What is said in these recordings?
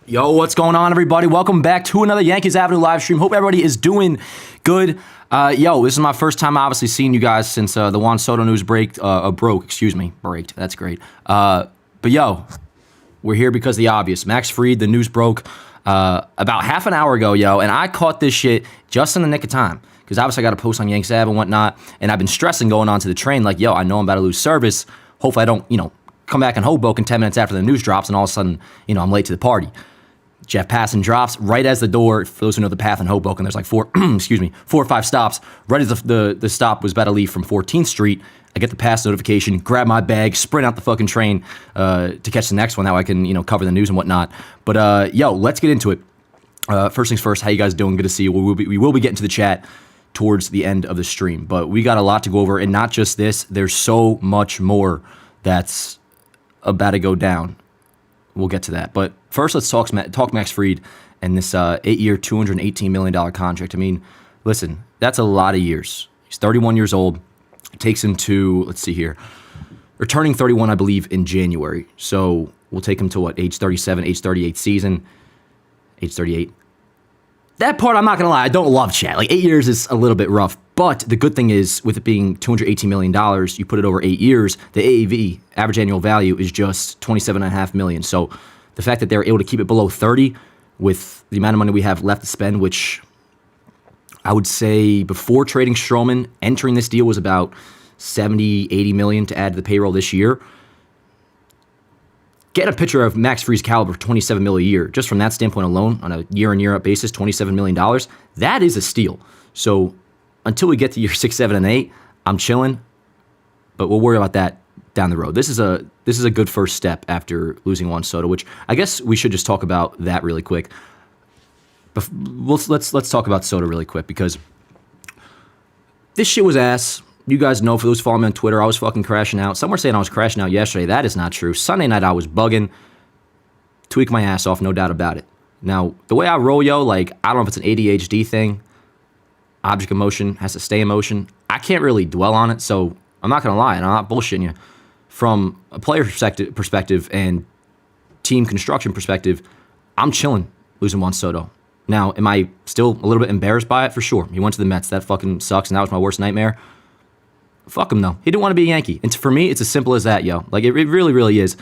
Yo, what's going on, everybody? Welcome back to another Yankees Avenue live stream. Hope everybody is doing good. This is my first time obviously seeing you guys since the Juan Soto news broke. That's great. But we're here because of the obvious. Max Fried, the news broke about half an hour ago, and I caught this shit just in the nick of time because obviously I got to post on Yankees Avenue and whatnot, and I've been stressing going on to the train like, I know I'm about to lose service. Hopefully I don't, come back in Hoboken 10 minutes after the news drops and all of a sudden, I'm late to the party. Jeff Passan drops right as the door. For those who know the path in Hoboken, there's like four or five stops. Right as the stop was about to leave from 14th Street, I get the pass notification, grab my bag, sprint out the fucking train to catch the next one. That way I can cover the news and whatnot. But let's get into it. First things first, how you guys doing? Good to see you. We will be getting to the chat towards the end of the stream, but we got a lot to go over, and not just this. There's so much more that's about to go down. We'll get to that. But first, let's talk Max Fried and this 8-year, $218 million contract. I mean, listen, that's a lot of years. He's 31 years old. It takes him to, let's see here, returning 31, I believe, in January. So we'll take him to, age 37, age 38 season, age 38. That part, I'm not going to lie, I don't love, chat. 8 years is a little bit rough. But the good thing is, with it being $218 million, you put it over 8 years, the AAV, average annual value, is just $27.5 million. So the fact that they're able to keep it below 30 with the amount of money we have left to spend, which I would say before trading Stroman, entering this deal was about 70, 80 million to add to the payroll this year. Get a picture of Max Fried's caliber for $27 million a year. Just from that standpoint alone, on a year-in, year-out basis, $27 million, that is a steal. So until we get to year 6, 7, and 8, I'm chilling, but we'll worry about that down the road. This is a good first step after losing Juan Soto, which I guess we should just talk about that really quick. Let's talk about Soto really quick, because this shit was ass. You guys know, for those following me on Twitter, I was fucking crashing out. Some were saying I was crashing out yesterday. That is not true. Sunday night I was bugging, tweak my ass off, no doubt about it. Now, the way I roll, I don't know if it's an ADHD thing. Object of motion has to stay in motion. I can't really dwell on it, so I'm not going to lie, and I'm not bullshitting you. From a player perspective and team construction perspective, I'm chilling losing Juan Soto. Now, am I still a little bit embarrassed by it? For sure. He went to the Mets. That fucking sucks, and that was my worst nightmare. Fuck him, though. He didn't want to be a Yankee. And for me, it's as simple as that, yo. It really, really is.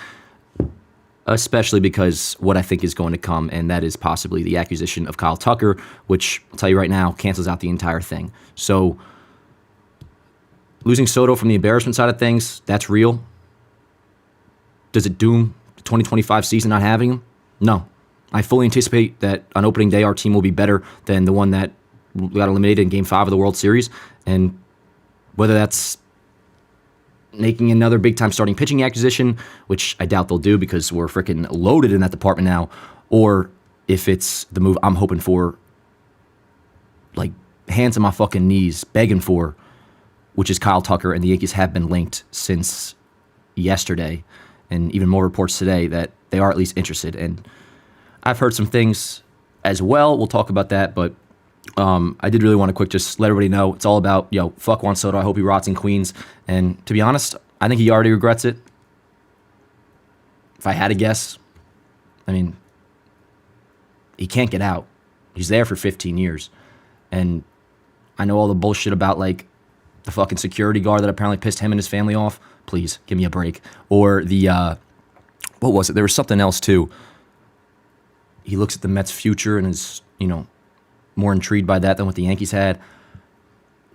Especially because what I think is going to come, and that is possibly the acquisition of Kyle Tucker, which I'll tell you right now, cancels out the entire thing. So, losing Soto from the embarrassment side of things, that's real. Does it doom the 2025 season not having him? No. I fully anticipate that on opening day, our team will be better than the one that got eliminated in Game 5 of the World Series. And whether that's making another big-time starting pitching acquisition, which I doubt they'll do because we're freaking loaded in that department now, or if it's the move I'm hoping for, hands on my fucking knees, begging for, which is Kyle Tucker, and the Yankees have been linked since yesterday, and even more reports today that they are at least interested. And I've heard some things as well. We'll talk about that, but I did really want to just let everybody know it's all about, fuck Juan Soto. I hope he rots in Queens. And to be honest, I think he already regrets it. If I had to guess, he can't get out. He's there for 15 years. And I know all the bullshit about, the fucking security guard that apparently pissed him and his family off. Please, give me a break. Or the, what was it? There was something else, too. He looks at the Mets' future and is, more intrigued by that than what the Yankees had.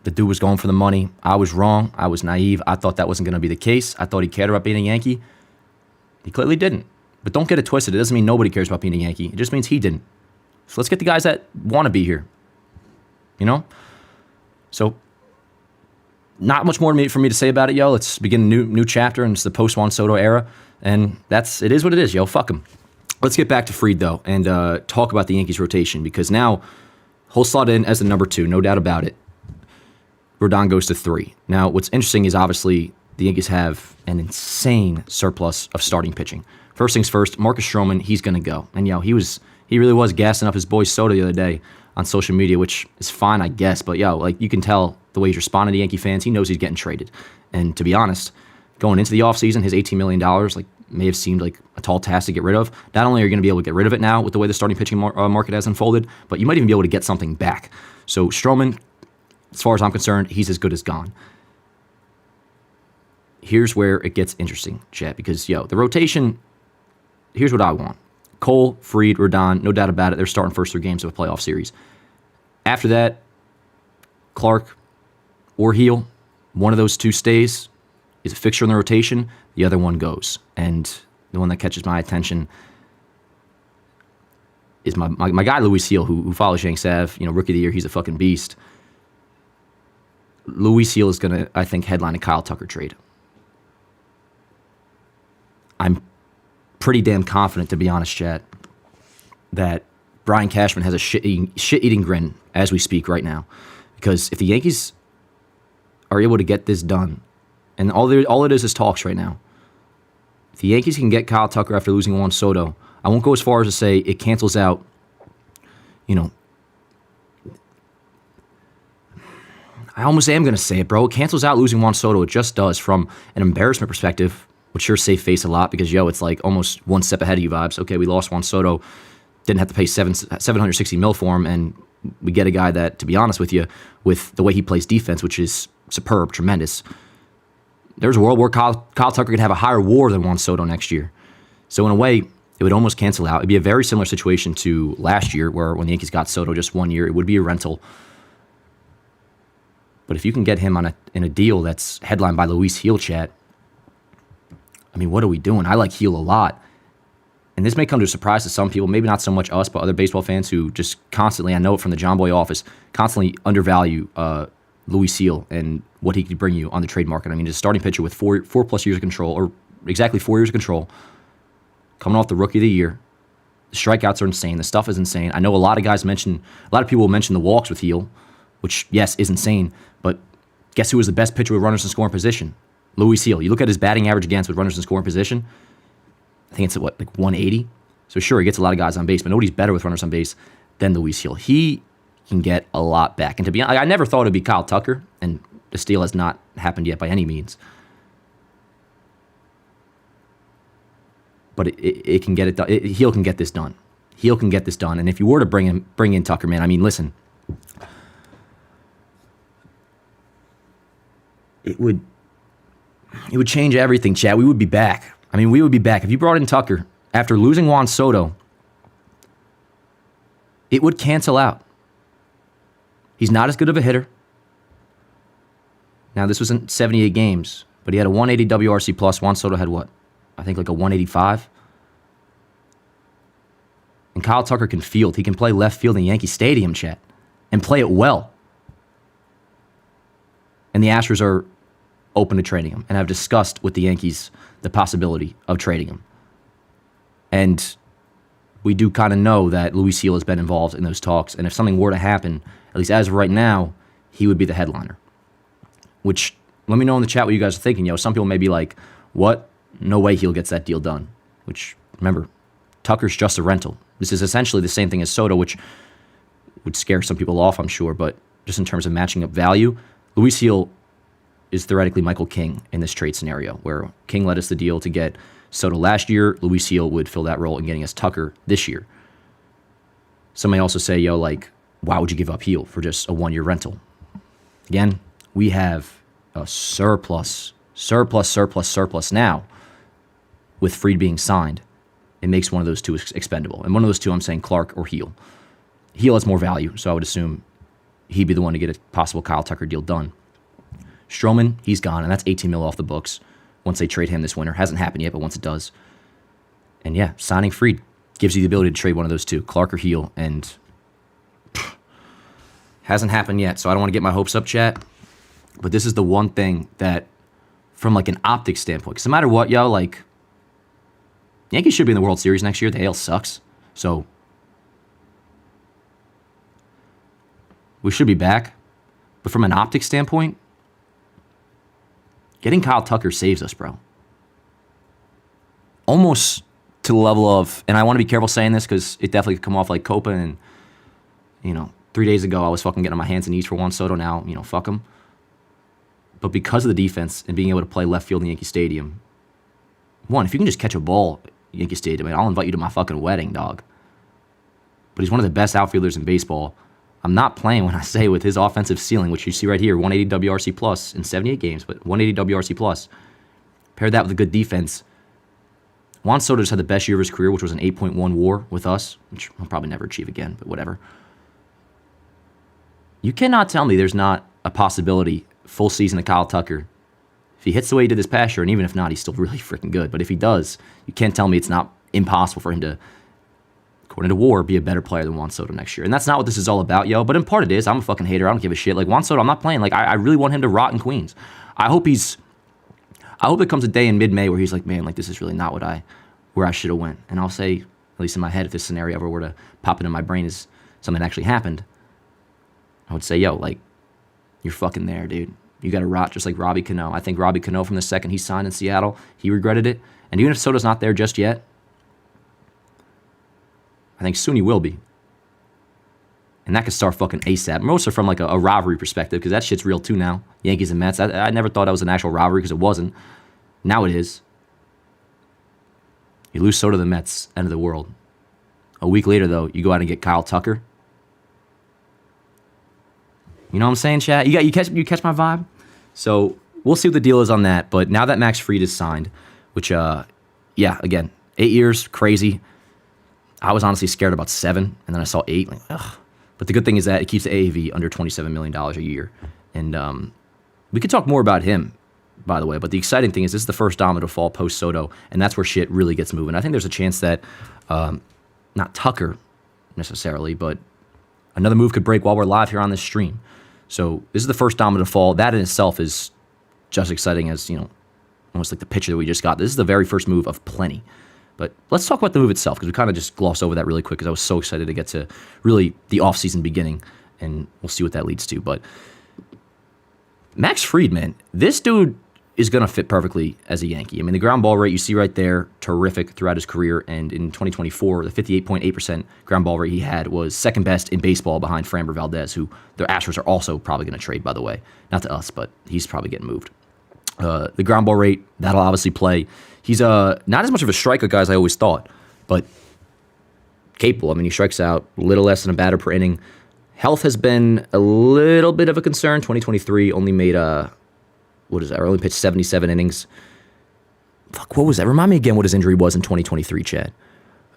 The dude was going for the money. I was wrong. I was naive. I thought that wasn't going to be the case. I thought he cared about being a Yankee. He clearly didn't. But don't get it twisted. It doesn't mean nobody cares about being a Yankee. It just means he didn't. So let's get the guys that want to be here. So not much more for me to say about it, yo. Let's begin a new chapter, and it's the post-Juan Soto era. And it is what it is, yo. Fuck him. Let's get back to Fried, though, and talk about the Yankees rotation, because now he'll slot in as the number 2, no doubt about it. Rodon goes to 3. Now, what's interesting is obviously the Yankees have an insane surplus of starting pitching. First things first, Marcus Stroman, he's going to go. And, he really was gassing up his boy Soto the other day on social media, which is fine, I guess. But, you can tell the way he's responding to Yankee fans. He knows he's getting traded. And to be honest, going into the offseason, his $18 million, may have seemed like a tall task to get rid of. Not only are you going to be able to get rid of it now with the way the starting pitching market has unfolded, but you might even be able to get something back. So Stroman, as far as I'm concerned, he's as good as gone. Here's where it gets interesting, chat, because, the rotation, here's what I want. Cole, Fried, Rodon, no doubt about it, they're starting first 3 games of a playoff series. After that, Clark or Heel, one of those two stays, is a fixture in the rotation, the other one goes. And the one that catches my attention is my guy, Luis Heel, who follows Yankees Ave, Rookie of the Year, he's a fucking beast. Luis Heel is going to, I think, headline a Kyle Tucker trade. I'm pretty damn confident, to be honest, chat, that Brian Cashman has a shit-eating grin as we speak right now. Because if the Yankees are able to get this done, and all it is talks right now, if the Yankees can get Kyle Tucker after losing Juan Soto, I won't go as far as to say it cancels out, I almost am going to say it, bro. It cancels out losing Juan Soto. It just does. From an embarrassment perspective, would sure save face a lot because, it's like almost one step ahead of you vibes. Okay, we lost Juan Soto, didn't have to pay $760 million for him, and we get a guy that, to be honest with you, with the way he plays defense, which is superb, tremendous, there's a world where Kyle Tucker could have a higher WAR than Juan Soto next year. So in a way, it would almost cancel out. It'd be a very similar situation to last year, where when the Yankees got Soto just 1 year, it would be a rental. But if you can get him in a deal that's headlined by Luis Heel, chat, I mean, what are we doing? I like Heel a lot. And this may come to a surprise to some people, maybe not so much us, but other baseball fans who just constantly, I know it from the John Boy office, constantly undervalue Luis Heel and what he could bring you on the trade market. I mean, he's a starting pitcher with four plus years of control, or exactly 4 years of control, coming off the Rookie of the Year. The strikeouts are insane. The stuff is insane. I know a lot of people will mention the walks with Heel, which, yes, is insane. But guess who was the best pitcher with runners in scoring position? Luis Heel. You look at his batting average against with runners in scoring position, I think it's at 180? So sure, he gets a lot of guys on base, but nobody's better with runners on base than Luis Heel. He can get a lot back. And to be honest, I never thought it'd be Kyle Tucker, and the steal has not happened yet by any means. But it can get it done. Heel can get this done. Heel can get this done. And if you were to bring in Tucker, man, I mean, listen, it would change everything, Chad. We would be back. I mean, we would be back. If you brought in Tucker after losing Juan Soto, it would cancel out. He's not as good of a hitter. Now, this was in 78 games, but he had a 180 WRC plus. Juan Soto had what? I think like a 185. And Kyle Tucker can field. He can play left field in Yankee Stadium, chat, and play it well. And the Astros are open to trading him and have discussed with the Yankees the possibility of trading him. And we do kind of know that Luis Heel has been involved in those talks. And if something were to happen, at least as of right now, he would be the headliner. Which, let me know in the chat what you guys are thinking. Some people may be like, what? No way Heel gets that deal done. Which, remember, Tucker's just a rental. This is essentially the same thing as Soto, which would scare some people off, I'm sure. But just in terms of matching up value, Luis Heel is theoretically Michael King in this trade scenario, where King led us the deal to get Soto last year. Luis Heel would fill that role in getting us Tucker this year. Some may also say, why would you give up Heel for just a 1-year rental? Again, we have a surplus now with Fried being signed. It makes one of those two expendable. And one of those two, I'm saying Clark or Heel. Heel has more value, so I would assume he'd be the one to get a possible Kyle Tucker deal done. Stroman, he's gone, and that's $18 million off the books once they trade him this winter. Hasn't happened yet, but once it does. And yeah, signing Fried gives you the ability to trade one of those two, Clark or Heel, and hasn't happened yet, so I don't want to get my hopes up, chat. But this is the one thing that, from an optics standpoint, because no matter what, Yankees should be in the World Series next year. The AL sucks, so we should be back. But from an optics standpoint, getting Kyle Tucker saves us, bro. Almost to the level of, and I want to be careful saying this because it definitely could come off like Copa, and, 3 days ago I was fucking getting on my hands and knees for Juan Soto. Now, fuck him. But because of the defense and being able to play left field in Yankee Stadium, One, if you can just catch a ball, Yankee Stadium, I mean, I'll invite you to my fucking wedding, dog. But he's one of the best outfielders in baseball. I'm not playing when I say with his offensive ceiling, which you see right here, 180 WRC plus in 78 games, but 180 WRC plus. Pair that with a good defense. Juan Soto just had the best year of his career, which was an 8.1 WAR with us, which I'll probably never achieve again, but whatever. You cannot tell me there's not a possibility full season of Kyle Tucker. If he hits the way he did this past year, and even if not, he's still really freaking good. But if he does, you can't tell me it's not impossible for him to, according to WAR, be a better player than Juan Soto next year. And that's not what this is all about, yo. But in part it is. I'm a fucking hater. I don't give a shit. Like, Juan Soto, I'm not playing. Like, I really want him to rot in Queens. I hope there comes a day in mid-May where he's like, man, like, this is really not where I should have went. And I'll say, at least in my head, if this scenario ever were to pop into my brain as something that actually happened, I would say, yo, like, you're fucking there, dude. You got to rot just like Robbie Cano. I think Robbie Cano, from the second he signed in Seattle, he regretted it. And even if Soto's not there just yet, I think soon he will be. And that could start fucking ASAP. Mostly from like a rivalry perspective, because that shit's real too now. Yankees and Mets. I never thought that was an actual rivalry because it wasn't. Now it is. You lose Soto to the Mets, end of the world. A week later, though, you go out and get Kyle Tucker. You know what I'm saying, chat? You catch my vibe? So we'll see what the deal is on that. But now that Max Fried is signed, which, again, 8 years, crazy. I was honestly scared about 7, and then I saw 8. Like, ugh. But the good thing is that it keeps the AAV under $27 million a year. And we could talk more about him, by the way. But the exciting thing is this is the first domino to fall post-Soto, and that's where shit really gets moving. I think there's a chance that, not Tucker necessarily, but another move could break while we're live here on this stream. So this is the first domino to fall. That in itself is just exciting as, almost like the picture that we just got. This is the very first move of plenty. But let's talk about the move itself, because we kind of just glossed over that really quick because I was so excited to get to really the offseason beginning, and we'll see what that leads to. But Max Fried, man, this dude is going to fit perfectly as a Yankee. I mean, the ground ball rate you see right there, terrific throughout his career. And in 2024, the 58.8% ground ball rate he had was second best in baseball behind Framber Valdez, who the Astros are also probably going to trade, by the way. Not to us, but he's probably getting moved. The ground ball rate, that'll obviously play. He's not as much of a strikeout guy as I always thought, but capable. I mean, he strikes out a little less than a batter per inning. Health has been a little bit of a concern. 2023 only made only pitched 77 innings. Fuck, what was that? Remind me again what his injury was in 2023, Chad.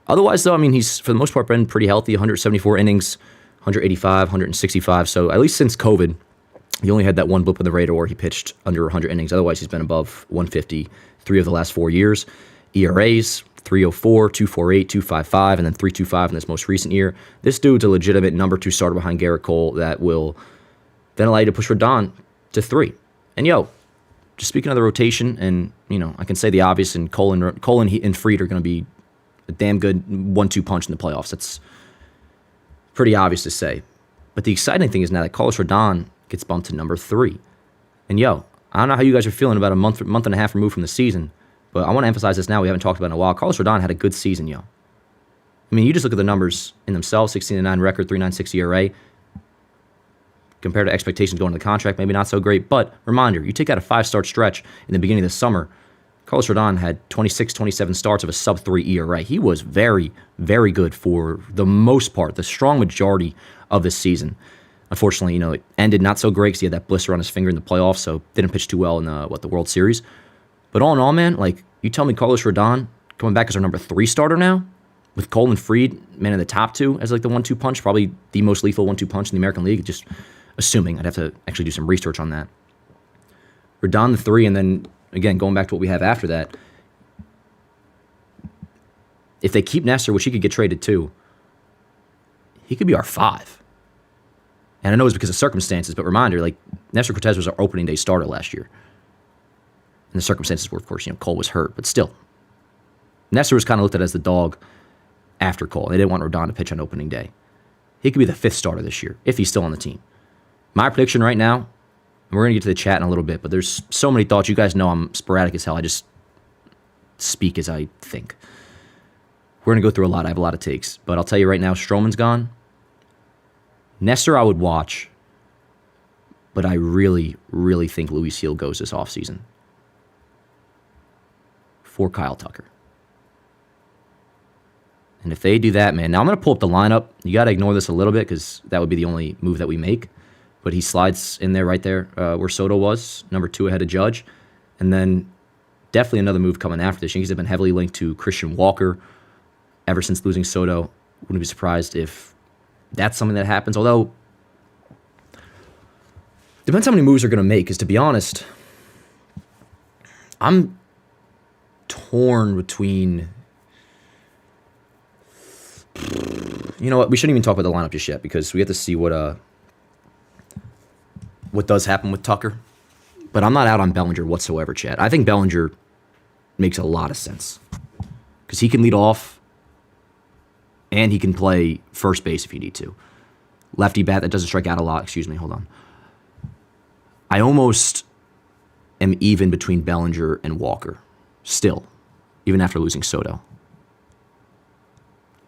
Otherwise, though, I mean, he's, for the most part, been pretty healthy. 174 innings, 185, 165. So at least since COVID, he only had that one blip on the radar where he pitched under 100 innings. Otherwise, he's been above 150 3 of the last 4 years. ERAs, 304, 248, 255, and then 325 in this most recent year. This dude's a legitimate number 2 starter behind Garrett Cole that will then allow you to push Rodon to 3. And just speaking of the rotation, and I can say the obvious, and Cole and Fried are going to be a damn good 1-2 punch in the playoffs. That's pretty obvious to say. But the exciting thing is now that Carlos Rodon gets bumped to number 3. And I don't know how you guys are feeling about a month and a half removed from the season, but I want to emphasize this now. We haven't talked about it in a while. Carlos Rodon had a good season, I mean, you just look at the numbers in themselves: 16-9 record, 3.96 ERA. Compared to expectations going into the contract, maybe not so great. But reminder, you take out a 5-start stretch in the beginning of the summer, Carlos Rodon had 26, 27 starts of a sub-3 ERA. He was very, very good for the most part, the strong majority of this season. Unfortunately, it ended not so great because he had that blister on his finger in the playoffs, so didn't pitch too well in the World Series. But all in all, man, like, you tell me Carlos Rodon coming back as our number 3 starter now, with Cole and Fried, man, in the top 2 as like the 1-2 punch, probably the most lethal 1-2 punch in the American League, just assuming. I'd have to actually do some research on that. Rodon the 3, and then, again, going back to what we have after that, if they keep Nestor, which he could get traded to, he could be our 5. And I know it's because of circumstances, but reminder, like, Nestor Cortez was our opening day starter last year. And the circumstances were, of course, Cole was hurt, but still. Nestor was kind of looked at as the dog after Cole. They didn't want Rodon to pitch on opening day. He could be the 5th starter this year, if he's still on the team. My prediction right now, and we're going to get to the chat in a little bit, but there's so many thoughts. You guys know I'm sporadic as hell. I just speak as I think. We're going to go through a lot. I have a lot of takes. But I'll tell you right now, Stroman's gone. Nestor I would watch, but I really, really think Luis Gil goes this offseason. for Kyle Tucker. And if they do that, man, now I'm going to pull up the lineup. You got to ignore this a little bit because that would be the only move that we make. But he slides in there right there where Soto was, number 2 ahead of Judge. And then definitely another move coming after this. Yankees have been heavily linked to Christian Walker ever since losing Soto. Wouldn't be surprised if that's something that happens. Although, depends how many moves they're going to make. Because to be honest, I'm torn between... You know what? We shouldn't even talk about the lineup just yet because we have to see what does happen with Tucker. But I'm not out on Bellinger whatsoever, Chad. I think Bellinger makes a lot of sense because he can lead off and he can play first base if you need to. Lefty bat that doesn't strike out a lot. Excuse me, hold on. I almost am even between Bellinger and Walker still, even after losing Soto.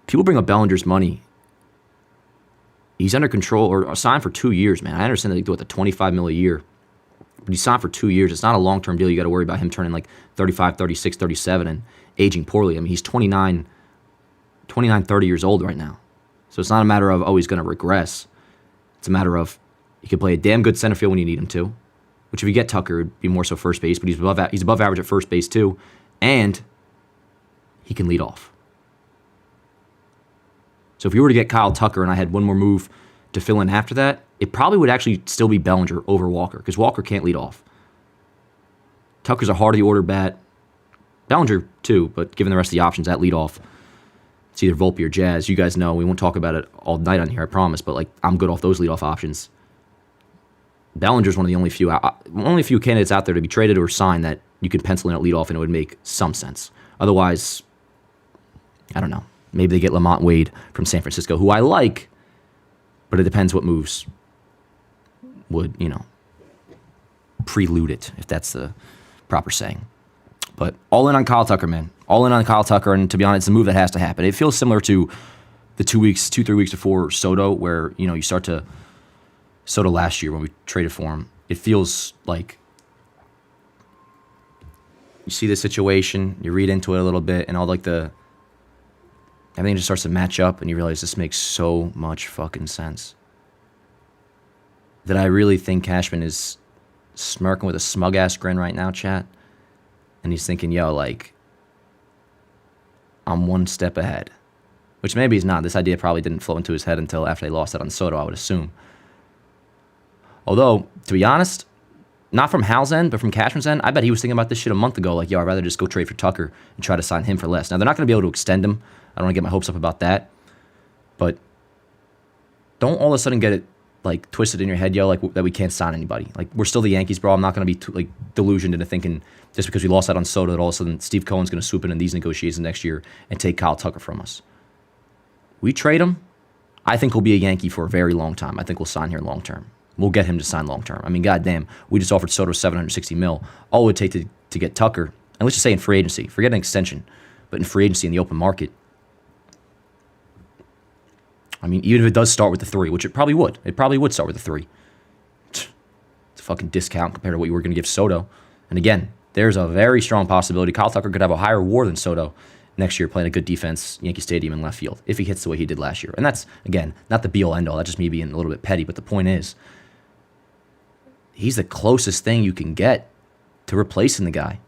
People bring up Bellinger's money. He's under control or signed for 2 years, man. I understand that they do it the $25 million a year. But he's signed for 2 years. It's not a long-term deal. You got to worry about him turning like 35, 36, 37 and aging poorly. I mean, he's 29, 30 years old right now. So it's not a matter of, oh, he's going to regress. It's a matter of he can play a damn good center field when you need him to, which if you get Tucker, it would be more so first base, but he's above average at first base too, and he can lead off. So if you were to get Kyle Tucker and I had one more move to fill in after that, it probably would actually still be Bellinger over Walker because Walker can't lead off. Tucker's a heart-of-the-order bat. Bellinger too, but given the rest of the options, that lead off, it's either Volpe or Jazz. You guys know we won't talk about it all night on here, I promise, but like I'm good off those leadoff options. Bellinger's one of the only few candidates out there to be traded or signed that you could pencil in at leadoff and it would make some sense. Otherwise, I don't know. Maybe they get Lamont Wade from San Francisco, who I like, but it depends what moves would, prelude it, if that's the proper saying. But all in on Kyle Tucker, man. All in on Kyle Tucker, and to be honest, it's a move that has to happen. It feels similar to the 3 weeks before Soto, where, you start to Soto last year when we traded for him. It feels like you see the situation, you read into it a little bit, and all like everything just starts to match up, and you realize this makes so much fucking sense. That I really think Cashman is smirking with a smug-ass grin right now, chat. And he's thinking, I'm one step ahead. Which maybe he's not. This idea probably didn't flow into his head until after they lost it on Soto, I would assume. Although, to be honest, not from Hal's end, but from Cashman's end, I bet he was thinking about this shit a month ago. Like, I'd rather just go trade for Tucker and try to sign him for less. Now, they're not going to be able to extend him. I don't want to get my hopes up about that. But don't all of a sudden get it, twisted in your head, that we can't sign anybody. We're still the Yankees, bro. I'm not going to be, delusioned into thinking just because we lost out on Soto that all of a sudden Steve Cohen's going to swoop in these negotiations next year and take Kyle Tucker from us. We trade him, I think he'll be a Yankee for a very long time. I think we'll sign here long term. We'll get him to sign long term. I mean, goddamn, we just offered Soto $760 million. All it would take to get Tucker, and let's just say in free agency, forget an extension, but in free agency in the open market, I mean, even if it does start with the 3, which it probably would. It probably would start with the 3. It's a fucking discount compared to what you were going to give Soto. And again, there's a very strong possibility Kyle Tucker could have a higher WAR than Soto next year playing a good defense, Yankee Stadium in left field, if he hits the way he did last year. And that's, again, not the be-all, end-all. That's just me being a little bit petty. But the point is, he's the closest thing you can get to replacing the guy.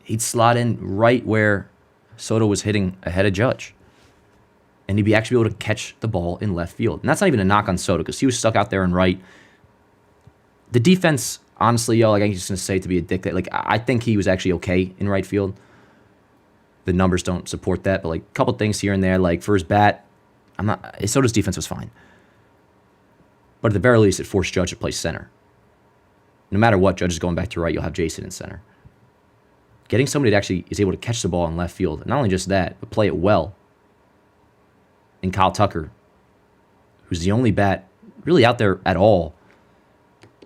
He'd slot in right where Soto was hitting ahead of Judge. And he'd be actually able to catch the ball in left field. And that's not even a knock on Soto because he was stuck out there in right. The defense, honestly, I'm just going to say it to be a dick. I think he was actually okay in right field. The numbers don't support that, but a couple things here and there. For his bat, Soto's defense was fine. But at the very least, it forced Judge to play center. No matter what, Judge is going back to right, you'll have Jason in center. Getting somebody that actually is able to catch the ball in left field, and not only just that, but play it well, and Kyle Tucker, who's the only bat really out there at all,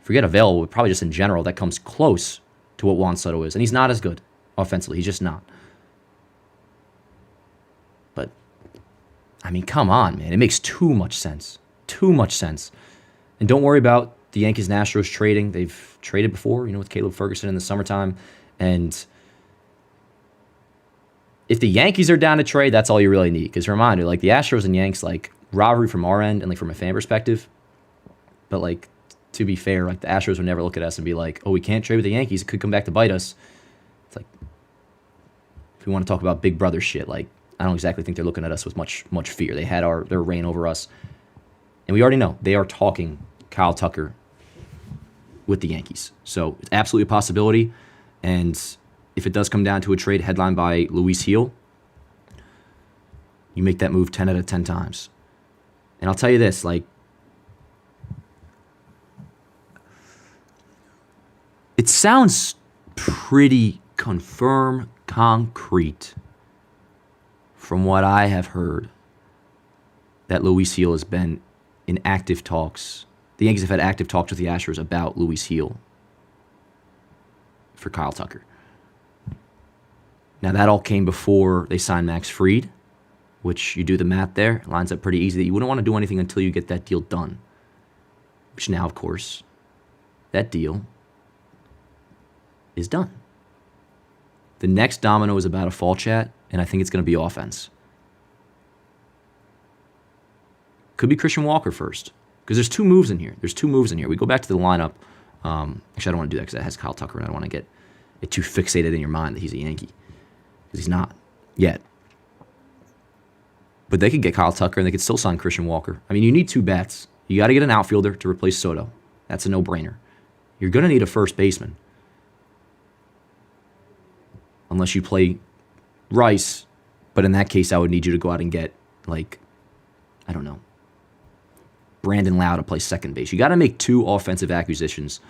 forget available, but probably just in general, that comes close to what Juan Soto is. And he's not as good offensively. He's just not. But, I mean, come on, man. It makes too much sense. Too much sense. And don't worry about the Yankees and Astros trading. They've traded before, with Caleb Ferguson in the summertime. And if the Yankees are down to trade, that's all you really need. Because reminder, like the Astros and Yanks, like rivalry from our end and like from a fan perspective. But like to be fair, like the Astros would never look at us and be like, "Oh, we can't trade with the Yankees. It could come back to bite us." It's like if we want to talk about big brother shit, like I don't exactly think they're looking at us with much fear. They had their reign over us, and we already know they are talking Kyle Tucker with the Yankees. So it's absolutely a possibility. And if it does come down to a trade headlined by Luis Gil, you make that move 10 out of 10 times. And I'll tell you this, like, it sounds pretty concrete from what I have heard that Luis Gil has been in active talks. The Yankees have had active talks with the Astros about Luis Gil for Kyle Tucker. Now, that all came before they signed Max Fried, which you do the math there, lines up pretty easy that you wouldn't want to do anything until you get that deal done. Which now, of course, that deal is done. The next domino is about to fall, chat, and I think it's going to be offense. Could be Christian Walker first, because there's two moves in here. We go back to the lineup. Actually, I don't want to do that because that has Kyle Tucker, and I don't want to get it too fixated in your mind that he's a Yankee, because he's not yet. But they could get Kyle Tucker, and they could still sign Christian Walker. I mean, you need two bats. You got to get an outfielder to replace Soto. That's a no-brainer. You're going to need a first baseman. Unless you play Rice. But in that case, I would need you to go out and get, like, I don't know, Brandon Lau to play second base. You got to make two offensive acquisitions.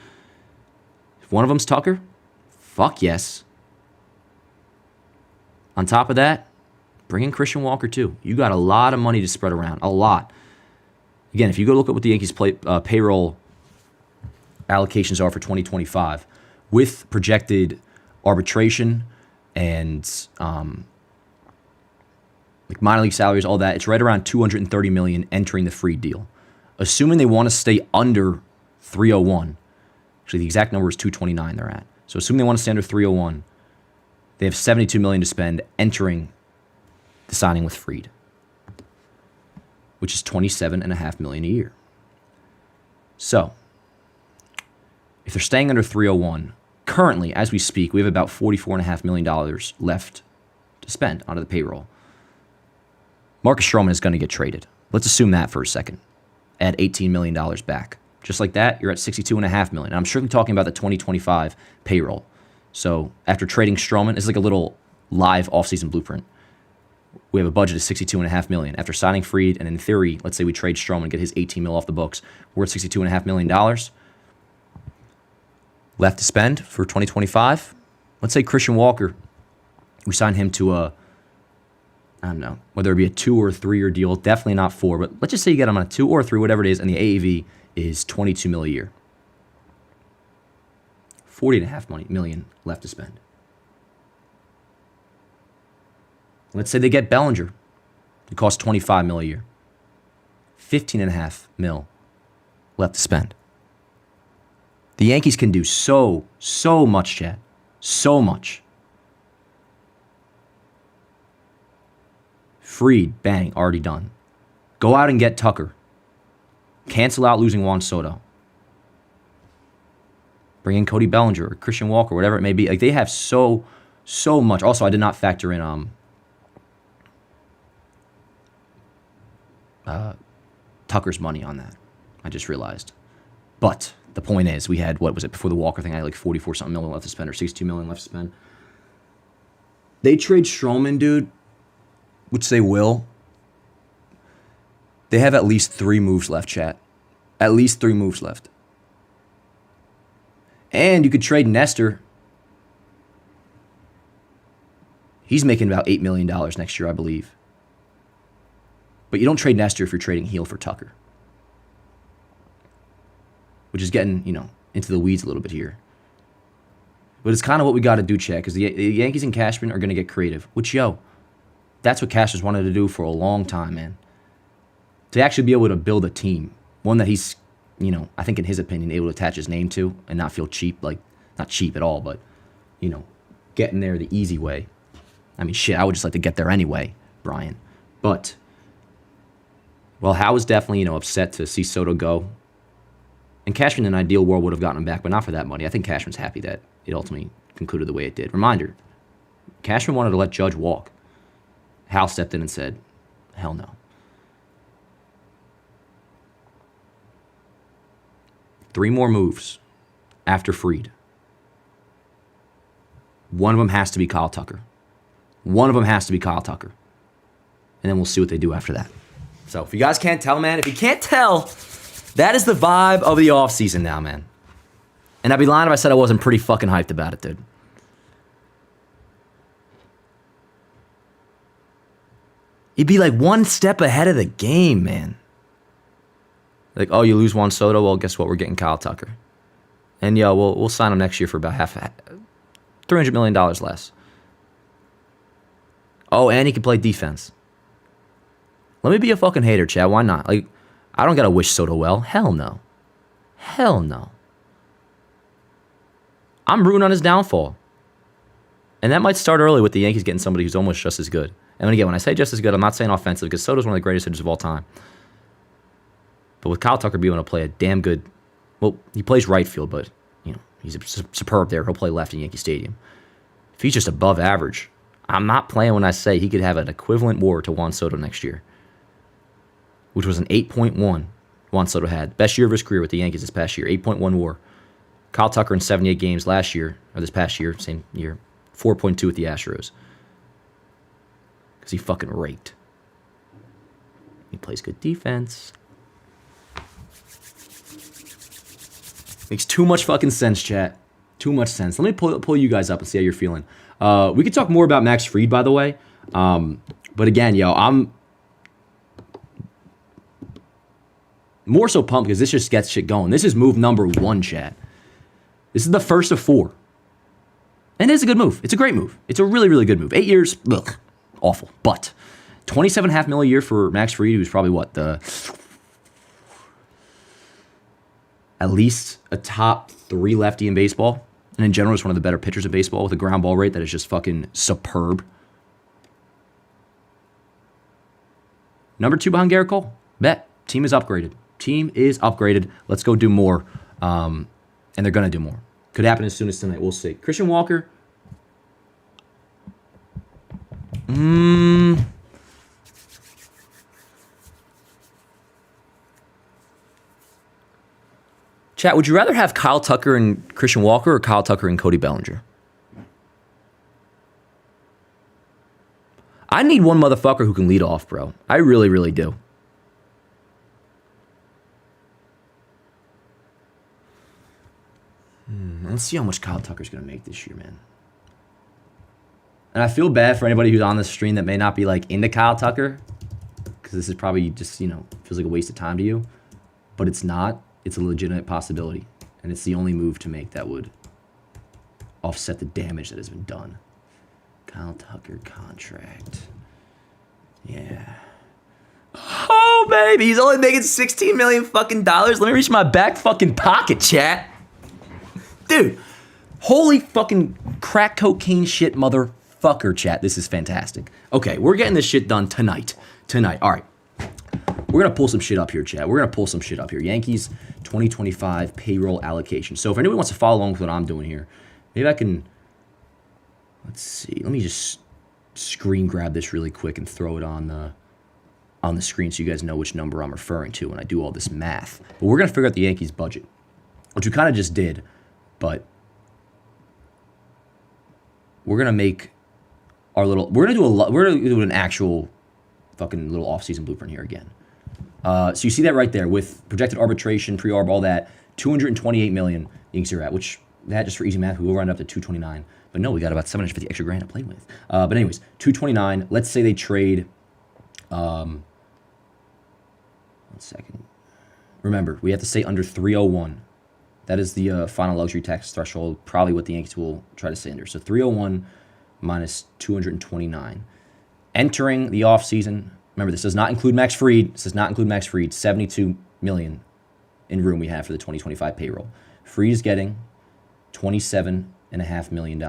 If one of them's Tucker, fuck yes. On top of that, bring in Christian Walker too. You got a lot of money to spread around. A lot. Again, if you go look at what the Yankees payroll allocations are for 2025, with projected arbitration and like minor league salaries, all that, it's right around $230 million entering the Fried deal. Assuming they want to stay under 301, actually the exact number is 229 they're at. So assuming they want to stay under 301, they have $72 million to spend entering the signing with Fried, which is $27.5 million a year. So if they're staying under 301, currently, as we speak, we have about $44.5 million left to spend onto the payroll. Marcus Stroman is going to get traded. Let's assume that for a second. Add $18 million back. Just like that, you're at $62.5 million. I'm strictly talking about the 2025 payroll. So after trading Stroman, it's like a little live offseason blueprint. We have a budget of $62.5 million. After signing Fried, and in theory, let's say we trade Stroman and get his $18 million off the books, we're at $62.5 million left to spend for 2025. Let's say Christian Walker, we sign him to a, I don't know, whether it be a 2 or 3 year deal, definitely not 4, but let's just say you get him on a 2 or 3, whatever it is, and the AAV is $22 million a year. $40.5 million left to spend. Let's say they get Bellinger. It costs $25 million a year. $15.5 million left to spend. The Yankees can do so much, Chad. So much. Fried, bang, already done. Go out and get Tucker. Cancel out losing Juan Soto. Bring in Cody Bellinger or Christian Walker, whatever it may be. Like, they have so much. Also, I did not factor in Tucker's money on that. I just realized. But the point is, we had, what was it, before the Walker thing, I had like 44-something million left to spend, or $62 million left to spend. They trade Stroman, dude, which they will. They have at least 3 moves left, chat. At least 3 moves left. And you could trade Nestor. He's making about $8 million next year, I believe. But you don't trade Nestor if you're trading Heel for Tucker. Which is getting, into the weeds a little bit here. But it's kind of what we got to do, Chad, because the Yankees and Cashman are going to get creative. Which, that's what Cashman's wanted to do for a long time, man. To actually be able to build a team. One that he's, I think in his opinion, able to attach his name to and not feel cheap. Like, not cheap at all, but, getting there the easy way. I mean, shit, I would just like to get there anyway, Brian. But, well, Hal was definitely, upset to see Soto go. And Cashman, in an ideal world, would have gotten him back, but not for that money. I think Cashman's happy that it ultimately concluded the way it did. Reminder, Cashman wanted to let Judge walk. Hal stepped in and said, hell no. Three more moves after Fried. One of them has to be Kyle Tucker. And then we'll see what they do after that. So if you guys can't tell, man, if you can't tell, that is the vibe of the offseason now, man. And I'd be lying if I said I wasn't pretty fucking hyped about it, dude. You'd be like one step ahead of the game, man. Like, oh, you lose Juan Soto? Well, guess what? We're getting Kyle Tucker. And, we'll sign him next year for about $300 million less. Oh, and he can play defense. Let me be a fucking hater, Chad. Why not? Like, I don't got to wish Soto well. Hell no. I'm rooting on his downfall. And that might start early with the Yankees getting somebody who's almost just as good. And again, when I say just as good, I'm not saying offensive because Soto's one of the greatest hitters of all time. But with Kyle Tucker being able to play a damn good, well, he plays right field, but he's superb there. He'll play left in Yankee Stadium. If he's just above average, I'm not playing when I say he could have an equivalent WAR to Juan Soto next year, which was an 8.1 Juan Soto had. Best year of his career with the Yankees this past year, 8.1 WAR. Kyle Tucker in 78 games last year, or this past year, same year, 4.2 with the Astros. Because he fucking raked. He plays good defense. Makes too much fucking sense, chat. Too much sense. Let me pull you guys up and see how you're feeling. We could talk more about Max Fried, by the way. But again, I'm more so pumped because this just gets shit going. This is move number 1, chat. This is the first of 4. And it's a good move. It's a great move. It's a really, really good move. 8 years, ugh, awful. But $27.5 million a year for Max Fried, who's probably at least a top 3 lefty in baseball. And in general, is one of the better pitchers in baseball with a ground ball rate that is just fucking superb. Number 2 behind Garrett Cole. Bet. Team is upgraded. Let's go do more. And they're going to do more. Could happen as soon as tonight. We'll see. Christian Walker. Chat, would you rather have Kyle Tucker and Christian Walker or Kyle Tucker and Cody Bellinger? I need one motherfucker who can lead off, bro. I really, really do. Let's see how much Kyle Tucker's going to make this year, man. And I feel bad for anybody who's on this stream that may not be, into Kyle Tucker. Because this is probably just, feels like a waste of time to you. But it's not. It's a legitimate possibility. And it's the only move to make that would offset the damage that has been done. Kyle Tucker contract. Yeah. Oh, baby. He's only making $16 million fucking dollars. Let me reach my back fucking pocket, chat. Dude. Holy fucking crack cocaine shit motherfucker, chat. This is fantastic. Okay, we're getting this shit done tonight. All right. We're going to pull some shit up here, chat. Yankees 2025 payroll allocation. So if anybody wants to follow along with what I'm doing here, maybe I can, let's see. Let me just screen grab this really quick and throw it on the screen so you guys know which number I'm referring to when I do all this math. But we're going to figure out the Yankees budget, which we kind of just did, but we're going to make our little, we're going to do an actual fucking little off-season blueprint here again. So you see that right there with projected arbitration, pre-arb, all that, $228 million Yankees are at, which that just for easy math, we will round up to 229. But no, we got about 750 extra grand to play with. But anyways, 229. Let's say they trade. 1 second. Remember, we have to stay under 301. That is the final luxury tax threshold. Probably what the Yankees will try to stay under. So 301 minus 229. Entering the offseason. Remember, this does not include Max Fried. 72 million in room we have for the 2025 payroll. Fried is getting $27.5 million.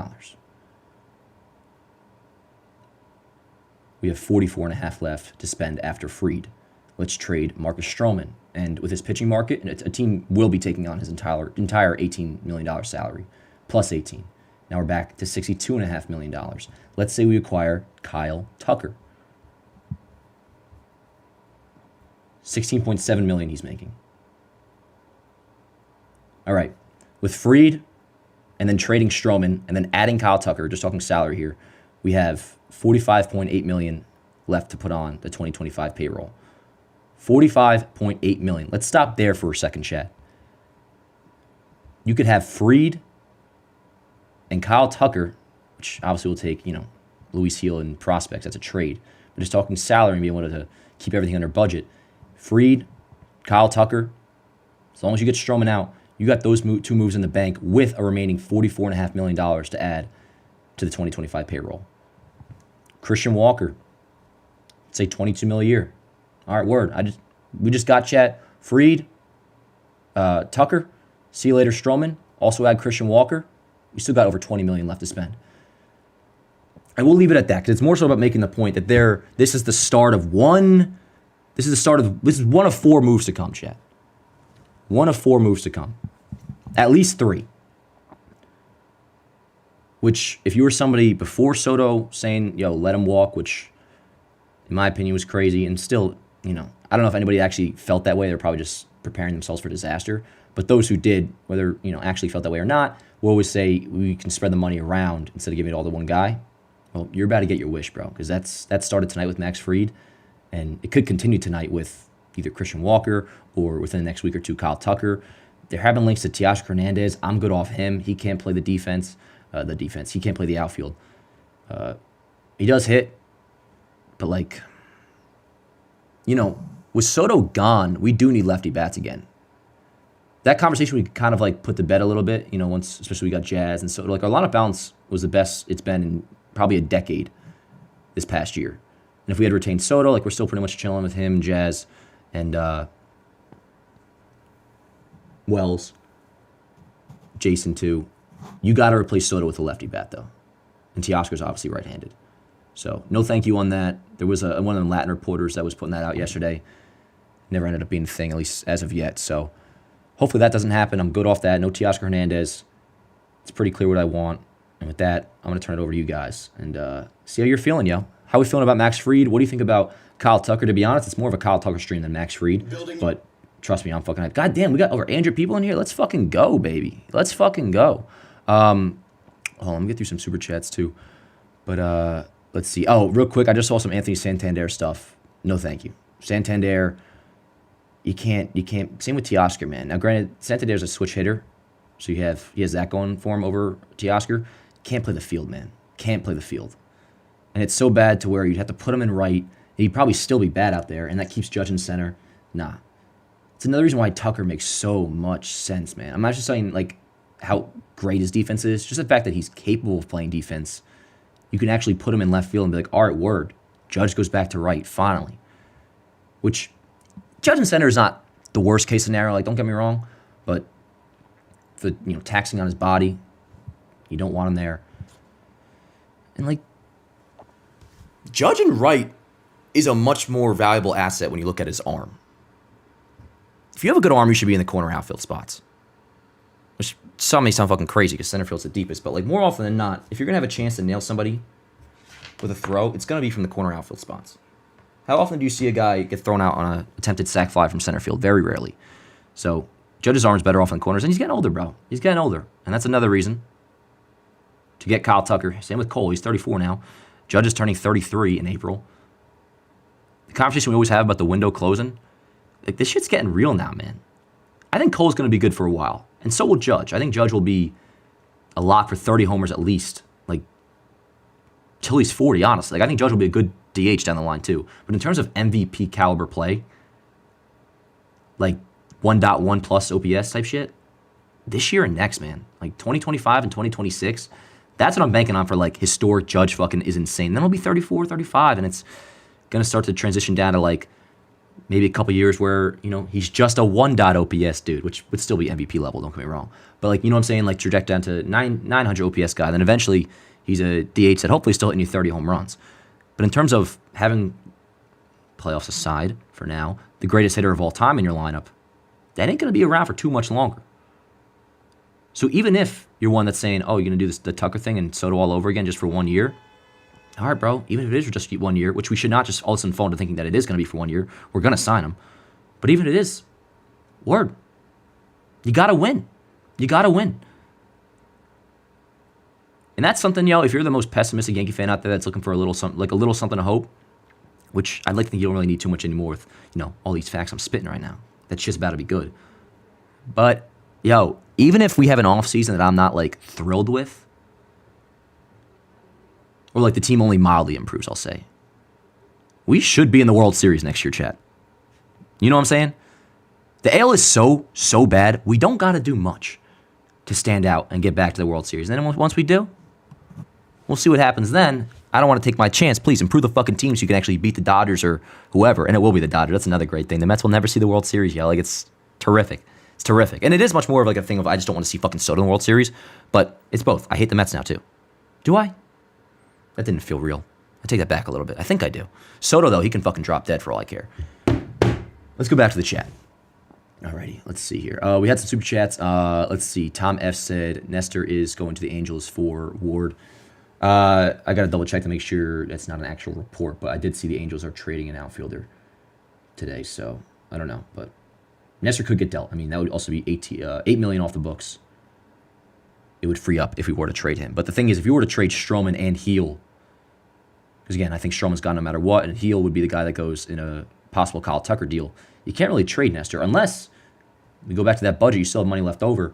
We have 44.5 left to spend after Fried. Let's trade Marcus Stroman. And with his pitching market, a team will be taking on his entire $18 million salary, plus 18. Now we're back to $62.5 million. Let's say we acquire Kyle Tucker. $16.7 million he's making. All right. With Fried and then trading Stroman and then adding Kyle Tucker, just talking salary here, we have $45.8 million left to put on the 2025 payroll. $45.8 million. Let's stop there for a second, chat. You could have Fried and Kyle Tucker, which obviously will take, Luis Heel and prospects. That's a trade. But just talking salary and being able to keep everything under budget. Fried, Kyle Tucker, as long as you get Stroman out, you got those two moves in the bank with a remaining $44.5 million to add to the 2025 payroll. Christian Walker, say $22 million a year. All right, word. We just got chat. Fried, Tucker, see you later, Stroman. Also add Christian Walker. We still got over $20 million left to spend. And we'll leave it at that because it's more so about making the point that this is the start of one. This is one of 4 moves to come, chat. One of 4 moves to come. At least 3. Which, if you were somebody before Soto saying, let him walk, which in my opinion was crazy, and still, I don't know if anybody actually felt that way. They're probably just preparing themselves for disaster. But those who did, whether, actually felt that way or not, will always say we can spread the money around instead of giving it all to one guy. Well, you're about to get your wish, bro, because that started tonight with Max Fried, and it could continue tonight with either Christian Walker or within the next week or 2, Kyle Tucker. There have been links to Teoscar Hernandez. I'm good off him. He can't play the defense. He can't play the outfield. He does hit, but with Soto gone, we do need lefty bats again. That conversation we kind of put to bed a little bit, once especially we got Jazz and Soto. Our lineup balance was the best it's been in probably a decade this past year. And if we had retained Soto, we're still pretty much chilling with him, Jazz, and Wells, Jason too. You got to replace Soto with a lefty bat, though. And Teoscar's obviously right-handed. So no thank you on that. There was one of the Latin reporters that was putting that out yesterday. Never ended up being a thing, at least as of yet. So hopefully that doesn't happen. I'm good off that. No Teoscar Hernandez. It's pretty clear what I want. And with that, I'm going to turn it over to you guys and see how you're feeling, yo. How are we feeling about Max Fried? What do you think about Kyle Tucker? To be honest, it's more of a Kyle Tucker stream than Max Fried. But trust me, I'm fucking hyped. God damn, we got over 800 people in here. Let's fucking go, baby. Let's fucking go. Hold on, let me get through some super chats too. But let's see. Oh, real quick, I just saw some Anthony Santander stuff. No, thank you. Santander, you can't. Same with Teoscar, man. Now, granted, Santander's a switch hitter, so he has that going for him over Teoscar. Can't play the field, man. Can't play the field. And it's so bad to where you'd have to put him in right, and he'd probably still be bad out there, and that keeps Judge in center. Nah. It's another reason why Tucker makes so much sense, man. I'm not just saying, how great his defense is, just the fact that he's capable of playing defense. You can actually put him in left field and be like, all right, word. Judge goes back to right, finally. Which, Judge in center is not the worst case scenario, don't get me wrong, but for, taxing on his body, you don't want him there. And, Judge in right is a much more valuable asset when you look at his arm. If you have a good arm, you should be in the corner outfield spots. Which some may sound fucking crazy because center field's the deepest, but more often than not, if you're going to have a chance to nail somebody with a throw, it's going to be from the corner outfield spots. How often do you see a guy get thrown out on an attempted sac fly from center field? Very rarely. So Judge's arm's better off in corners, and he's getting older, bro. He's getting older, and that's another reason to get Kyle Tucker. Same with Cole. He's 34 now. Judge is turning 33 in April. The conversation we always have about the window closing, this shit's getting real now, man. I think Cole's going to be good for a while, and so will Judge. I think Judge will be a lock for 30 homers at least, till he's 40, honestly. I think Judge will be a good DH down the line, too. But in terms of MVP caliber play, 1.1 plus OPS type shit, this year and next, man, 2025 and 2026, that's what I'm banking on for, historic Judge fucking is insane. Then he'll be 34, 35, and it's going to start to transition down to, maybe a couple years where, he's just a 1. OPS dude, which would still be MVP level, don't get me wrong. But, you know what I'm saying? Traject down to 900 OPS guy. Then eventually he's a DH that hopefully still hitting you 30 home runs. But in terms of having playoffs aside for now, the greatest hitter of all time in your lineup, that ain't going to be around for too much longer. So even if you're one that's saying, oh, you're going to do the Tucker thing and Soto all over again just for 1 year, all right, bro, even if it is just 1 year, which we should not just all of a sudden fall into thinking that it is going to be for 1 year, we're going to sign him. But even if it is, word, you got to win. You got to win. And that's something, if you're the most pessimistic Yankee fan out there that's looking for a little something to hope, which I'd like to think you don't really need too much anymore with, all these facts I'm spitting right now. That shit's about to be good. But, even if we have an offseason that I'm not, thrilled with, or, the team only mildly improves, I'll say, we should be in the World Series next year, chat. You know what I'm saying? The AL is so bad, we don't got to do much to stand out and get back to the World Series. And then once we do, we'll see what happens then. I don't want to take my chance. Please improve the fucking team so you can actually beat the Dodgers or whoever. And it will be the Dodgers. That's another great thing. The Mets will never see the World Series, it's terrific. It's terrific. And it is much more of a thing of I just don't want to see fucking Soto in the World Series. But it's both. I hate the Mets now too. Do I? That didn't feel real. I take that back a little bit. I think I do. Soto, though, he can fucking drop dead for all I care. Let's go back to the chat. Alrighty, let's see here. We had some super chats. Let's see. Tom F said Nestor is going to the Angels for Ward. I got to double check to make sure that's not an actual report, but I did see the Angels are trading an outfielder today, so I don't know. But Nestor could get dealt. I mean, that would also be $8 million off the books. It would free up if we were to trade him. But the thing is, if you were to trade Stroman and Heel, because again, I think Stroman's gone no matter what, and Heel would be the guy that goes in a possible Kyle Tucker deal. You can't really trade Nestor unless we go back to that budget. You still have money left over.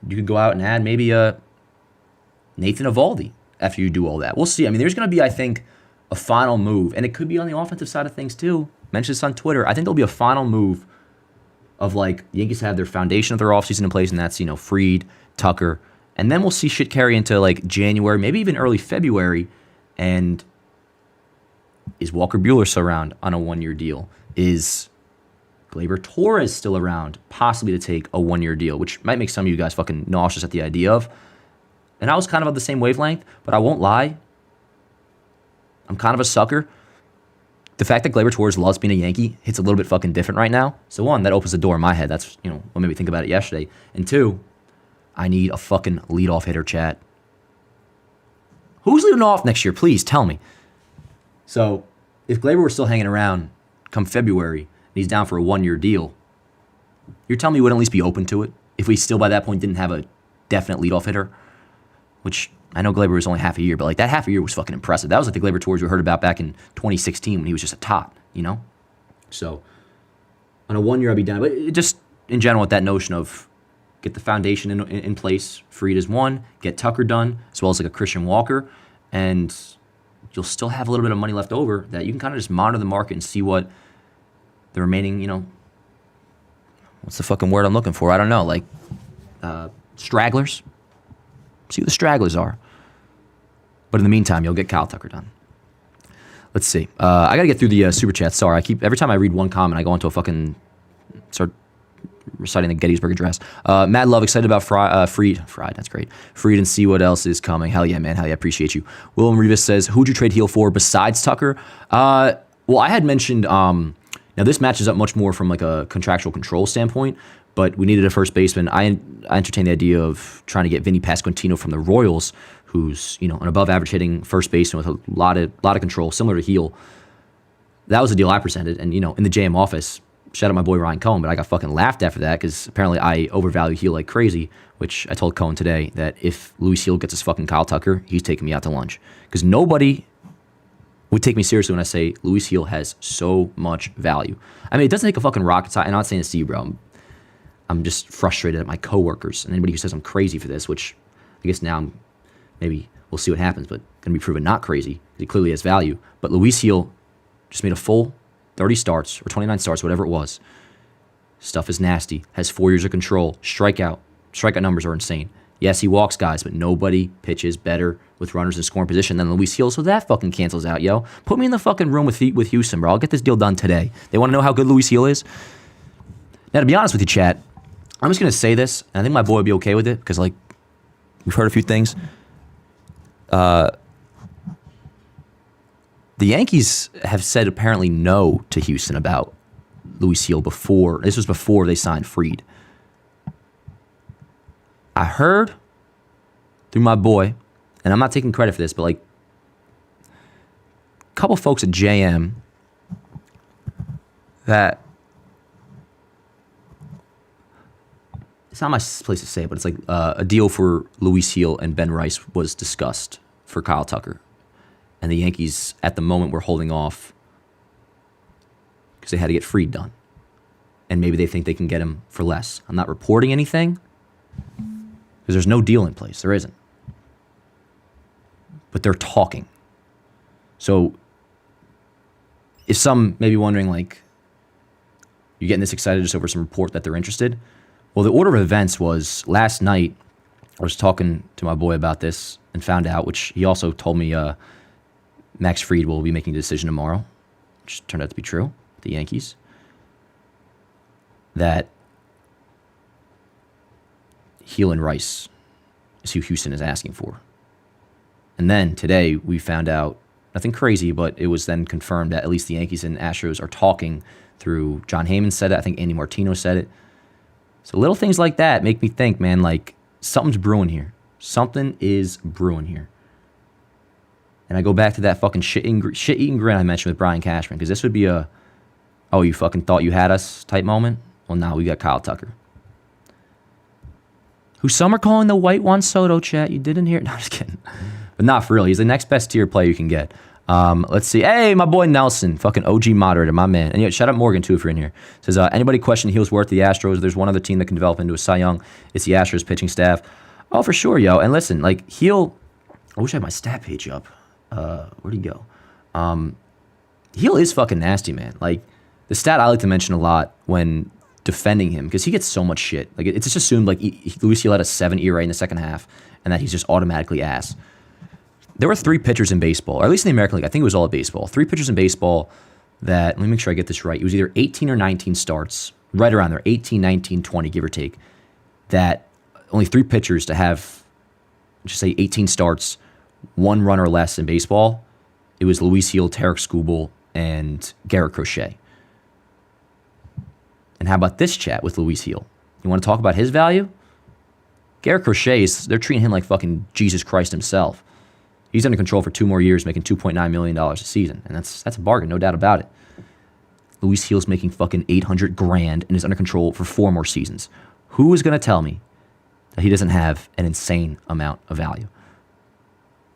You could go out and add maybe a Nathan Eovaldi after you do all that. We'll see. I mean, there's going to be, I think, a final move, and it could be on the offensive side of things too. Mentioned this on Twitter. I think there'll be a final move of Yankees have their foundation of their offseason in place, and that's Fried, Tucker, and then we'll see shit carry into January, maybe even early February, and is Walker Buehler still around on a 1-year deal? Is Gleyber Torres still around, possibly to take a 1-year deal, which might make some of you guys fucking nauseous at the idea of. And I was kind of the same wavelength, but I won't lie. I'm kind of a sucker. The fact that Gleyber Torres loves being a Yankee hits a little bit fucking different right now. So one, that opens the door in my head. That's, what made me think about it yesterday. And two, I need a fucking leadoff hitter, chat. Who's leading off next year? Please tell me. So if Gleyber were still hanging around come February, and he's down for a 1-year deal, you're telling me you would at least be open to it if we still by that point didn't have a definite leadoff hitter? Which I know Gleyber was only half a year, but that half a year was fucking impressive. That was the Gleyber Torres we heard about back in 2016 when he was just a tot, So on a 1 year, I'd be down. But just in general, with that notion of get the foundation in place, Fried is one, get Tucker done, as well as a Christian Walker, and you'll still have a little bit of money left over that you can kind of just monitor the market and see what the remaining, what's the fucking word I'm looking for? I don't know, stragglers. See what the stragglers are. But in the meantime, you'll get Kyle Tucker done. Let's see. I got to get through the super chat. Sorry, every time I read one comment, I go into a fucking start reciting the Gettysburg Address. Mad Love, excited about Fried, that's great. Fried and see what else is coming. Hell yeah, man. Hell yeah, appreciate you. Willem Rivas says, who'd you trade Heel for besides Tucker? Well, I had mentioned, now this matches up much more from a contractual control standpoint, but we needed a first baseman. I entertained the idea of trying to get Vinny Pasquantino from the Royals, who's an above average hitting first baseman with a lot of control, similar to Heel. That was the deal I presented, and in the JM office, shout out my boy Ryan Cohen, but I got fucking laughed at for that because apparently I overvalue Heel like crazy, which I told Cohen today that if Luis Heel gets his fucking Kyle Tucker, he's taking me out to lunch. Because nobody would take me seriously when I say Luis Heel has so much value. I mean, it doesn't take a fucking rocket science. I'm not saying this to you, bro. I'm just frustrated at my coworkers and anybody who says I'm crazy for this, which I guess now maybe we'll see what happens, but going to be proven not crazy because he clearly has value. But Luis Heel just made a full 30 starts or 29 starts, whatever it was. Stuff is nasty. Has 4 years of control. Strikeout numbers are insane. Yes, he walks guys, but nobody pitches better with runners in scoring position than Luis Heel, so that fucking cancels out, yo. Put me in the fucking room with Houston, bro. I'll get this deal done today. They want to know how good Luis Heel is? Now, to be honest with you, chat, I'm just going to say this, and I think my boy would be okay with it, because, we've heard a few things. The The Yankees have said apparently no to Houston about Luis Gil before. This was before they signed Fried. I heard through my boy, and I'm not taking credit for this, but like a couple folks at JM that it's not my place to say it, but it's like a deal for Luis Gil and Ben Rice was discussed for Kyle Tucker. And the Yankees, at the moment, were holding off because they had to get Fried done. And maybe they think they can get him for less. I'm not reporting anything because there's no deal in place. There isn't. But they're talking. So if some may be wondering, like, you're getting this excited just over some report that they're interested, well, the order of events was last night, I was talking to my boy about this and found out, which he also told me Max Fried will be making a decision tomorrow, which turned out to be true, the Yankees, that Gil and Rice is who Houston is asking for. And then today we found out, nothing crazy, but it was then confirmed that at least the Yankees and Astros are talking through John Heyman said it. I think Andy Martino said it. So little things like that make me think, man, like something's brewing here. Something is brewing here. And I go back to that fucking shit-eating grin I mentioned with Brian Cashman, because this would be a, oh, you fucking thought you had us type moment? Well, now we got Kyle Tucker. Who some are calling the white Juan Soto, chat. You didn't hear it? No, I'm just kidding. But not for real. He's the next best tier player you can get. Let's see. Hey, my boy Nelson, fucking OG moderator, my man. And yeah, shout out Morgan too if you're in here. Says, anybody question Gil's worth the Astros? There's one other team that can develop into a Cy Young. It's the Astros pitching staff. Oh, for sure, yo. And listen, like Gil, I wish I had my stat page up. Where'd he go? Gil is fucking nasty, man. Like the stat I like to mention a lot when defending him, because he gets so much shit. Like it's just assumed like Luis Gil had a 7 ERA in the second half, and that he's just automatically ass. There were 3 pitchers in baseball, or at least in the American League. I think it was all of baseball. 3 pitchers in baseball that, let me make sure I get this right. It was either 18 or 19 starts, right around there, 18, 19, 20, give or take. That only 3 pitchers to have, just say 18 starts, 1 run or less in baseball. It was Luis Gil, Tarek Skubal, and Garrett Crochet. And how about this chat with Luis Gil? You want to talk about his value? Garrett Crochet, they're treating him like fucking Jesus Christ himself. He's under control for 2 more years, making $2.9 million a season. And that's a bargain, no doubt about it. Luis Gil's making fucking $800,000 and is under control for 4 more seasons. Who is going to tell me that he doesn't have an insane amount of value?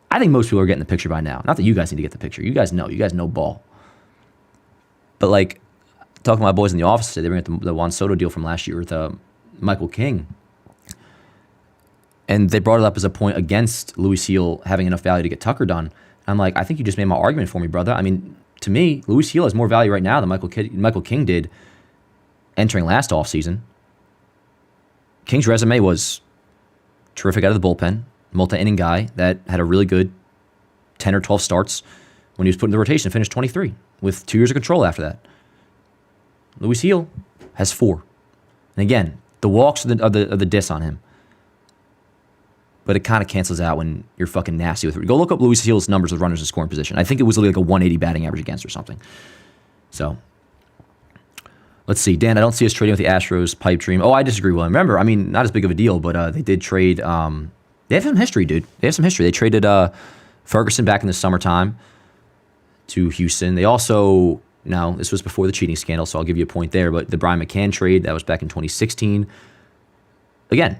I think most people are getting the picture by now. Not that you guys need to get the picture. You guys know. You guys know ball. But like, talking to my boys in the office today, they bring up the Juan Soto deal from last year with Michael King. And they brought it up as a point against Luis Gil having enough value to get Tucker done. I'm like, I think you just made my argument for me, brother. I mean, to me, Luis Gil has more value right now than Michael King did entering last offseason. King's resume was terrific out of the bullpen, multi-inning guy that had a really good 10 or 12 starts when he was put in the rotation and finished 23 with 2 years of control after that. Luis Gil has 4. And again, the walks are the diss on him. But it kind of cancels out when you're fucking nasty with it. Go look up Luis Gil's numbers with runners in scoring position. I think it was like a 180 batting average against or something. So, let's see. Dan, I don't see us trading with the Astros pipe dream. Oh, I disagree with him. Remember, I mean, not as big of a deal, but they did trade. They have some history, dude. They have some history. They traded Ferguson back in the summertime to Houston. They also, now, this was before the cheating scandal, so I'll give you a point there, but the Brian McCann trade, that was back in 2016. Again,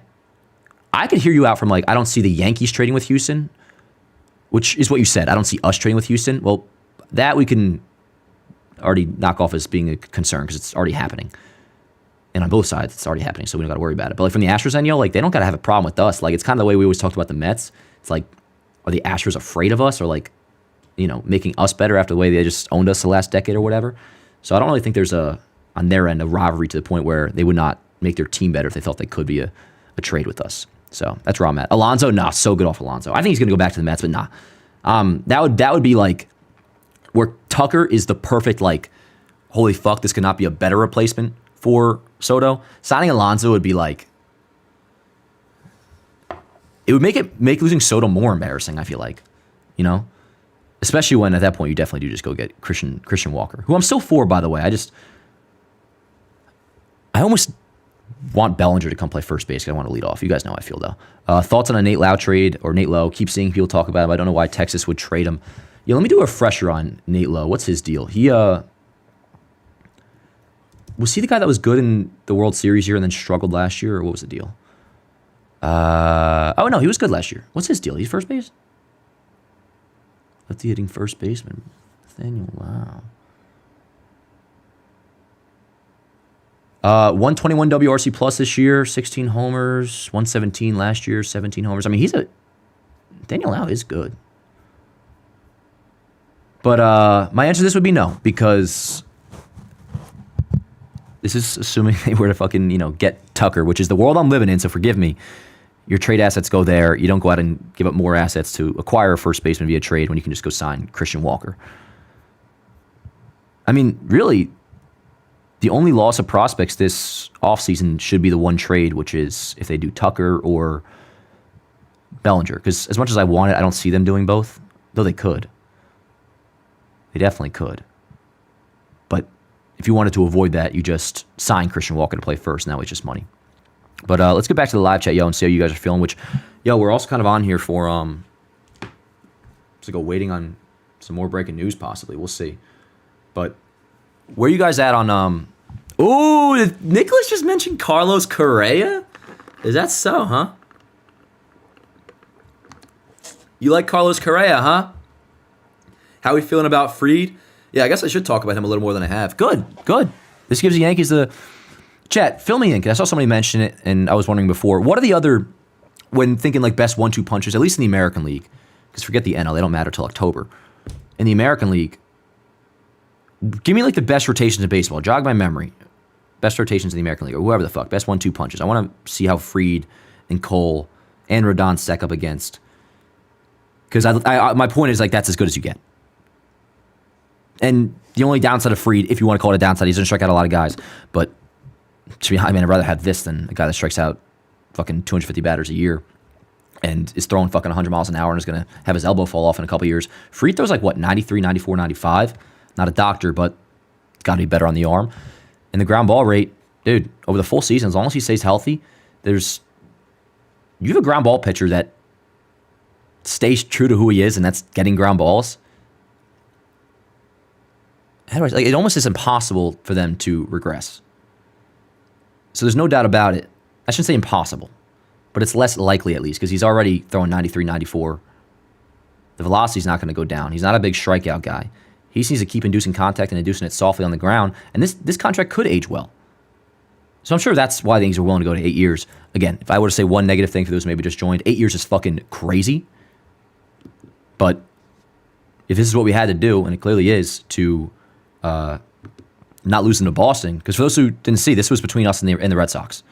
I could hear you out from like, I don't see the Yankees trading with Houston, which is what you said. I don't see us trading with Houston. Well, that we can already knock off as being a concern because it's already happening. And on both sides, it's already happening, so we don't got to worry about it. But like from the Astros end, like they don't got to have a problem with us. Like it's kind of the way we always talked about the Mets. It's like, are the Astros afraid of us or like, making us better after the way they just owned us the last decade or whatever? So I don't really think there's on their end, a rivalry to the point where they would not make their team better if they thought they could be a trade with us. So that's where I'm at. Alonso, nah, so good off Alonso. I think he's going to go back to the Mets, but nah. That would be like where Tucker is the perfect, like, holy fuck, this could not be a better replacement for Soto. Signing Alonso would be like, it would make losing Soto more embarrassing, I feel like, Especially when at that point you definitely do just go get Christian Walker, who I'm still for, by the way. I almost want Bellinger to come play first base because I want to lead off. You guys know how I feel, though. Thoughts on a Nate Lowe trade or Nate Lowe? Keep seeing people talk about him. I don't know why Texas would trade him. Yeah, let me do a refresher on Nate Lowe. What's his deal? Was he the guy that was good in the World Series year and then struggled last year, or what was the deal? Oh, no, he was good last year. What's his deal? He's first base? Lefty hitting first baseman. Nathaniel, wow. 121 WRC plus this year, 16 homers, 117 last year, 17 homers. I mean, Daniel Lau is good. But my answer to this would be no, because this is assuming they were to fucking, get Tucker, which is the world I'm living in, so forgive me. Your trade assets go there. You don't go out and give up more assets to acquire a first baseman via trade when you can just go sign Christian Walker. I mean, really, the only loss of prospects this offseason should be the one trade, which is if they do Tucker or Bellinger. Because as much as I want it, I don't see them doing both, though they could. They definitely could. But if you wanted to avoid that, you just sign Christian Walker to play first, and that was just money. But let's get back to the live chat, and see how you guys are feeling, which, we're also kind of on here for, waiting on some more breaking news, possibly. We'll see. But where you guys at on, did Nicholas just mention Carlos Correa? Is that so, huh? You like Carlos Correa, huh? How are we feeling about Fried? Yeah, I guess I should talk about him a little more than I have. Good. This gives the Yankees the... Chat, fill me in, because I saw somebody mention it, and I was wondering before, what are the other, when thinking like best 1-2 punches, at least in the American League, because forget the NL, they don't matter till October. In the American League, give me like the best rotations in baseball. Jog my memory. Best rotations in the American League, or whoever the fuck. Best 1-2 punches. I want to see how Fried and Cole and Rodon stack up against. Because my point is, that's as good as you get. And the only downside of Fried, if you want to call it a downside, he's going to strike out a lot of guys. But to be honest, I'd rather have this than a guy that strikes out fucking 250 batters a year and is throwing fucking 100 miles an hour and is going to have his elbow fall off in a couple years. Fried throws 93, 94, 95. Not a doctor, but it's got to be better on the arm. And the ground ball rate, dude, over the full season, as long as he stays healthy, you have a ground ball pitcher that stays true to who he is, and that's getting ground balls. It almost is impossible for them to regress. So there's no doubt about it. I shouldn't say impossible, but it's less likely at least because he's already throwing 93, 94. The velocity's not going to go down. He's not a big strikeout guy. He just needs to keep inducing contact and inducing it softly on the ground, and this contract could age well. So I'm sure that's why the Yankees are willing to go to 8 years. Again, if I were to say one negative thing for those who maybe just joined, 8 years is fucking crazy. But if this is what we had to do, and it clearly is, to not losing to Boston, because for those who didn't see, this was between us and the Red Sox.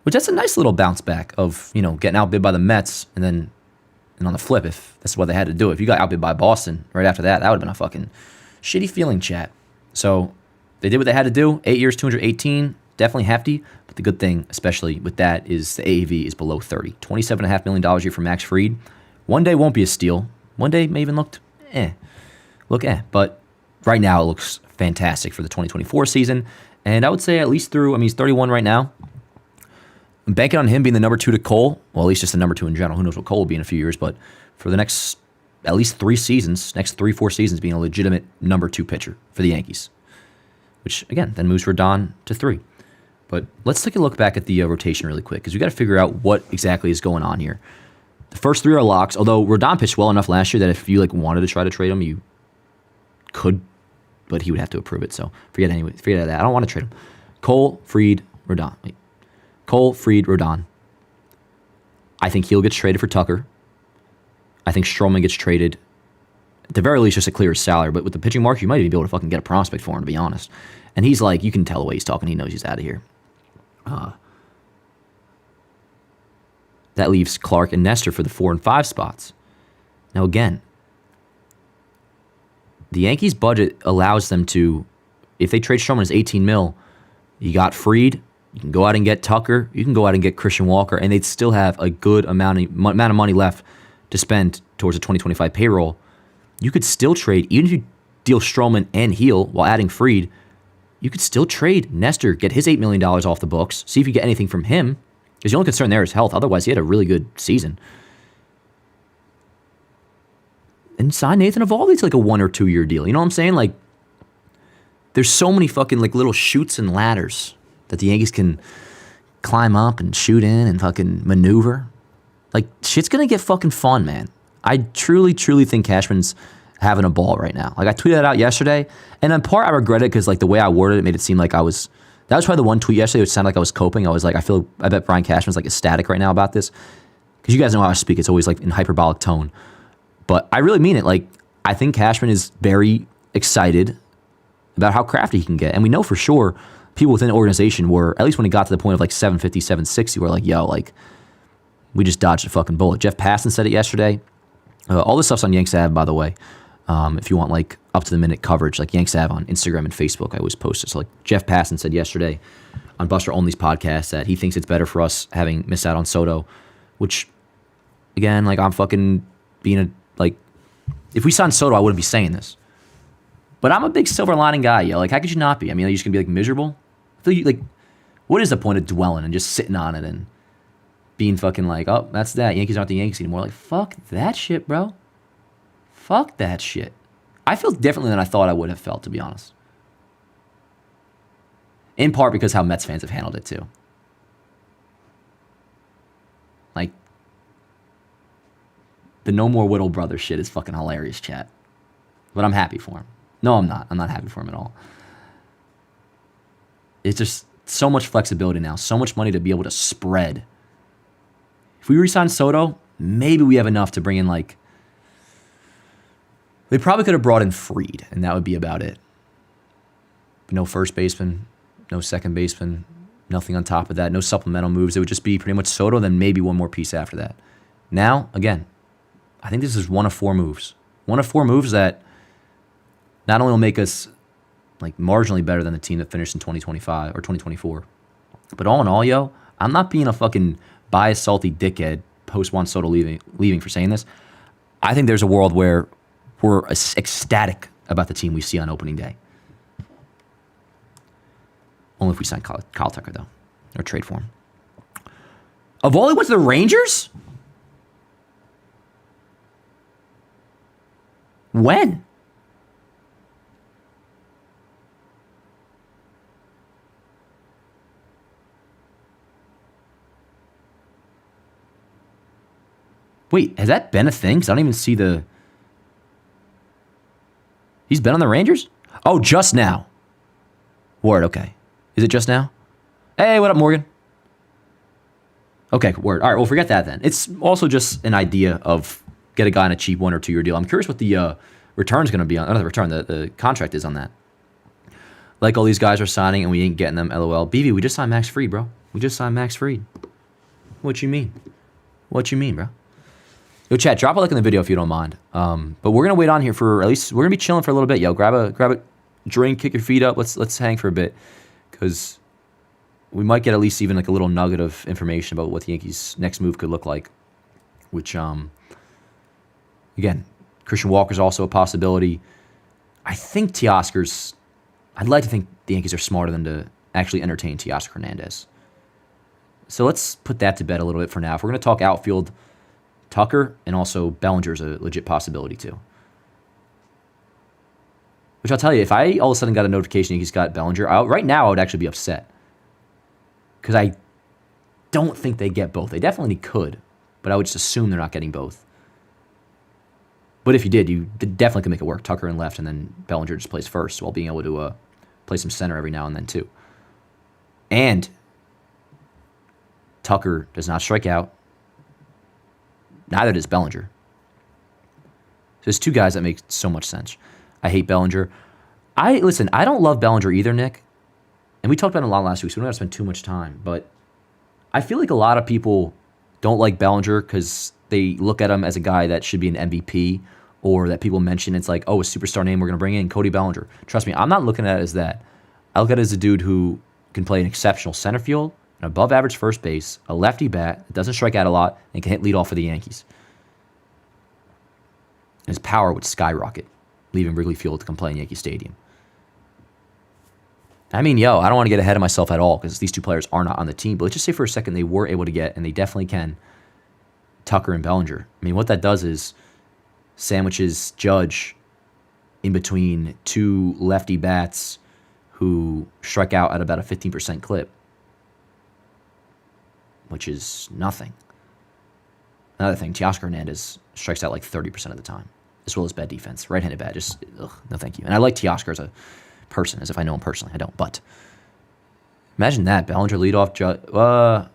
Which that's a nice little bounce back of, getting outbid by the Mets, and on the flip, if that's what they had to do. If you got outbid by Boston right after that, that would have been a fucking shitty feeling, chat. So they did what they had to do. 8 years, 218, definitely hefty. But the good thing, especially with that, is the AAV is below 30. $27.5 million a year for Max Fried. One day won't be a steal. One day may even look But right now it looks fantastic for the 2024 season. And I would say at least through, he's 31 right now. I'm banking on him being the number 2 to Cole. Well, at least just the number 2 in general. Who knows what Cole will be in a few years. But for the next at least 3 seasons, next 3-4 seasons, being a legitimate number 2 pitcher for the Yankees. Which, again, then moves Rodon to 3. But let's take a look back at the rotation really quick, because we got to figure out what exactly is going on here. The first 3 are locks, although Rodon pitched well enough last year that if you wanted to try to trade him, you could, but he would have to approve it. So forget that. I don't want to trade him. Cole, Fried, Rodon. Cole, Fried, Rodon. I think Heel gets traded for Tucker. I think Stroman gets traded. At the very least, just to clear his salary. But with the pitching market, you might even be able to fucking get a prospect for him, to be honest. And he's you can tell the way he's talking. He knows he's out of here. That leaves Clark and Nestor for the 4 and 5 spots. Now, again, the Yankees' budget allows them to, if they trade Stroman as 18 mil, you got Fried, you can go out and get Tucker, you can go out and get Christian Walker, and they'd still have a good amount of money left to spend towards a 2025 payroll, you could still trade, even if you deal Stroman and Heel while adding Fried, you could still trade Nestor, get his $8 million off the books, see if you get anything from him, because the only concern there is health. Otherwise, he had a really good season. And sign Nathan Eovaldi to like a 1 or 2 year deal. You know what I'm saying? Like, there's so many fucking like little chutes and ladders that the Yankees can climb up and shoot in and fucking maneuver. Like, shit's gonna get fucking fun, man. I truly, truly think Cashman's having a ball right now. Like, I tweeted that out yesterday, and in part I regret it because like the way I worded it made it seem like that was probably the one tweet yesterday which sounded like I was coping. I was like, I bet Brian Cashman's like ecstatic right now about this. Because you guys know how I speak, it's always like in hyperbolic tone. But I really mean it. Like, I think Cashman is very excited about how crafty he can get. And we know for sure people within the organization were, at least when he got to the point of like 750, 760, were like, yo, like, we just dodged a fucking bullet. Jeff Passan said it yesterday. All this stuff's on Yankees Ave, by the way. If you want like up-to-the-minute coverage, like Yankees Ave on Instagram and Facebook, I always post it. So like Jeff Passan said yesterday on Buster Only's podcast that he thinks it's better for us having missed out on Soto, which, again, like I'm fucking being a, like, if we signed Soto, I wouldn't be saying this. But I'm a big silver lining guy, yo. Like, how could you not be? I mean, are you just going to be, like, miserable? I feel like, what is the point of dwelling and just sitting on it and being fucking like, oh, that's that. Yankees aren't the Yankees anymore. Like, fuck that shit, bro. Fuck that shit. I feel differently than I thought I would have felt, to be honest. In part because how Mets fans have handled it, too. Like, the No More Whittle Brothers shit is fucking hilarious, chat. But I'm happy for him. No, I'm not. I'm not happy for him at all. It's just so much flexibility now, so much money to be able to spread. If we re-sign Soto, maybe we have enough to bring in, like, they probably could have brought in Fried, and that would be about it. No first baseman, no second baseman, nothing on top of that, no supplemental moves. It would just be pretty much Soto, then maybe one more piece after that. Now, again, I think this is one of 4 moves. One of 4 moves that not only will make us like marginally better than the team that finished in 2025 or 2024, but all in all, yo, I'm not being a fucking biased, salty dickhead post Juan Soto leaving for saying this. I think there's a world where we're ecstatic about the team we see on opening day. Only if we sign Kyle Tucker, though, or trade for him. Eovaldi went to the Rangers? When? Wait, has that been a thing? Because I don't even see the... He's been on the Rangers? Oh, just now. Word, okay. Is it just now? Hey, what up, Morgan? Okay, word. All right, well, forget that then. It's also just an idea of get a guy on a cheap 1 or 2 year deal. I'm curious what the return's going to be on. Not the return, the contract is on that. Like all these guys are signing and we ain't getting them, LOL. BV, we just signed Max Fried, bro. We just signed Max Fried. What you mean? What you mean, bro? Yo, chat, drop a like in the video if you don't mind. But we're gonna wait on here for at least we're gonna be chilling for a little bit. Yo, grab a drink, kick your feet up. Let's hang for a bit, because we might get at least even like a little nugget of information about what the Yankees' next move could look like. Which, again, Christian Walker's also a possibility. I think Teoscar's. I'd like to think the Yankees are smarter than to actually entertain Teoscar Hernandez. So let's put that to bed a little bit for now. If we're gonna talk outfield, Tucker and also Bellinger's a legit possibility too. Which I'll tell you, if I all of a sudden got a notification he's got Bellinger, right now I would actually be upset. Because I don't think they get both. They definitely could, but I would just assume they're not getting both. But if you did, you definitely could make it work. Tucker in left and then Bellinger just plays first while being able to play some center every now and then too. And Tucker does not strike out. Neither does Bellinger. So there's 2 guys that make so much sense. I hate Bellinger. I don't love Bellinger either, Nick. And we talked about it a lot last week, so we don't have to spend too much time. But I feel like a lot of people don't like Bellinger because they look at him as a guy that should be an MVP, or that people mention it's like, oh, a superstar name we're going to bring in, Cody Bellinger. Trust me, I'm not looking at it as that. I look at it as a dude who can play an exceptional center field, an above-average first base, a lefty bat that doesn't strike out a lot, and can hit leadoff for the Yankees. and his power would skyrocket, leaving Wrigley Field to come play in Yankee Stadium. I mean, I don't want to get ahead of myself at all because these two players are not on the team. But let's just say for a second they were able to get, and they definitely can, Tucker and Bellinger. I mean, what that does is sandwiches Judge in between two lefty bats who strike out at about a 15% clip, which is nothing. Another thing, Teoscar Hernandez strikes out like 30% of the time, as well as bad defense. Right-handed bat, just, no thank you. And I like Teoscar as a person, as if I know him personally. I don't, but imagine that. Bellinger leadoff,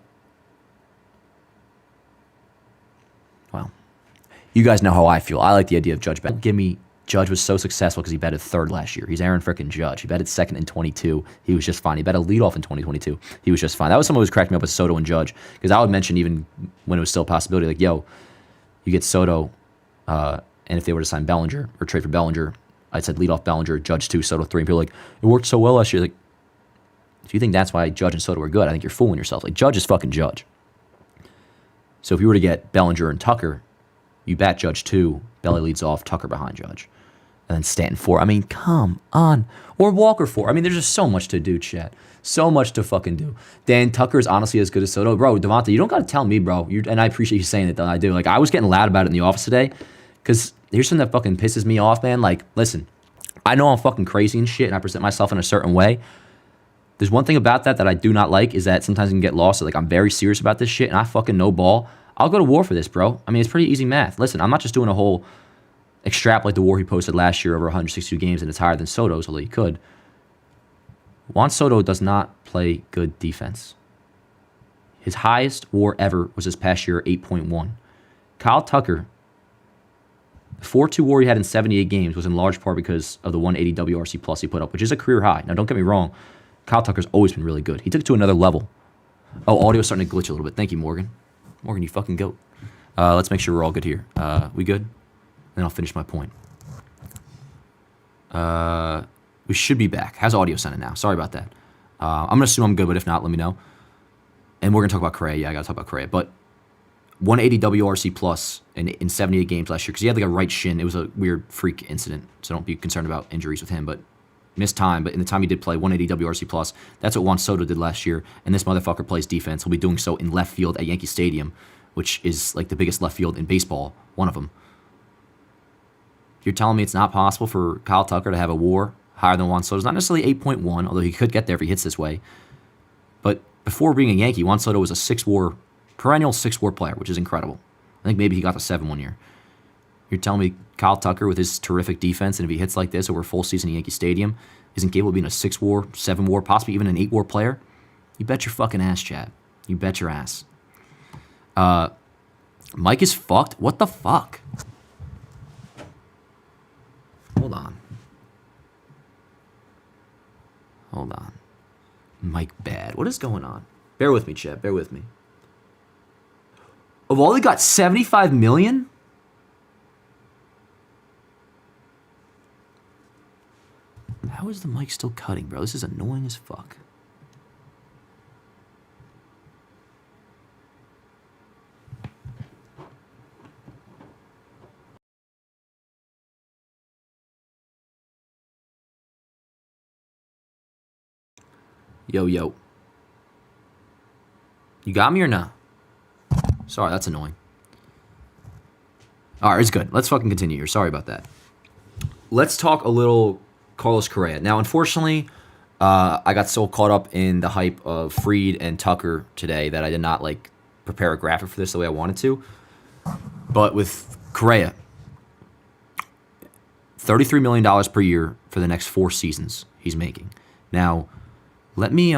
well, you guys know how I feel. I like the idea of Judge batting. Give me, Judge was so successful because he batted third last year. He's Aaron frickin' Judge. He batted second in 22. He was just fine. He batted leadoff in 2022. He was just fine. That was someone who was cracking me up with Soto and Judge, because I would mention even when it was still a possibility, like, you get Soto, and if they were to sign Bellinger or trade for Bellinger, I said leadoff Bellinger, Judge 2, Soto 3. And people are like, it worked so well last year. Like, if you think that's why Judge and Soto were good, I think you're fooling yourself. Like, Judge is fucking Judge. So if you were to get Bellinger and Tucker, you bat Judge 2, Belly leads off, Tucker behind Judge. And then Stanton 4. I mean, come on. Or Walker 4. I mean, there's just so much to do, chat. So much to fucking do. Dan, Tucker is honestly as good as Soto. Bro, Devontae, you don't got to tell me, bro. And I appreciate you saying it, though. I do. Like, I was getting loud about it in the office today, because here's something that fucking pisses me off, man. Like, listen, I know I'm fucking crazy and shit, and I present myself in a certain way. There's one thing about that I do not like, is that sometimes you can get lost. Like, I'm very serious about this shit, and I fucking know ball. I'll go to war for this, bro. I mean, it's pretty easy math. Listen, I'm not just doing a whole extrapolate the war he posted last year over 162 games, and it's higher than Soto's, although he could. Juan Soto does not play good defense. His highest WAR ever was this past year, 8.1. Kyle Tucker, the 4.2 WAR he had in 78 games was in large part because of the 180 WRC plus he put up, which is a career high. Now, don't get me wrong. Kyle Tucker's always been really good. He took it to another level. Oh, audio's starting to glitch a little bit. Thank you, Morgan. Morgan, you fucking goat. Let's make sure we're all good here. We good? Then I'll finish my point. We should be back. How's audio sounding now? Sorry about that. I'm going to assume I'm good, but if not, let me know. And we're going to talk about Correa. Yeah, I got to talk about Correa. But 180 WRC plus in 78 games last year, because he had like a right shin. It was a weird freak incident, so don't be concerned about injuries with him. But missed time. But in the time he did play, 180 WRC plus. That's what Juan Soto did last year. And this motherfucker plays defense. He'll be doing so in left field at Yankee Stadium, which is like the biggest left field in baseball, one of them. You're telling me it's not possible for Kyle Tucker to have a WAR higher than Juan Soto's? Not necessarily 8.1, although he could get there if he hits this way. But before being a Yankee, Juan Soto was a 6 WAR, perennial 6 WAR player, which is incredible. I think maybe he got to 7 one year. You're telling me Kyle Tucker, with his terrific defense, and if he hits like this over a full season in Yankee Stadium, isn't capable of being a 6 WAR, 7 WAR, possibly even an 8 WAR player? You bet your fucking ass, Chad. You bet your ass. Mike is fucked? What the fuck? Hold on. Mike bad. What is going on? Bear with me, Chad. Bear with me. Of all, they got 75 million? How is the mic still cutting, bro? This is annoying as fuck. Yo. You got me or not? Sorry, that's annoying. All right, it's good. Let's fucking continue here. Sorry about that. Let's talk a little Carlos Correa. Now, unfortunately, I got so caught up in the hype of Fried and Tucker today that I did not prepare a graphic for this the way I wanted to. But with Correa, $33 million per year for the next 4 seasons he's making. Now, let me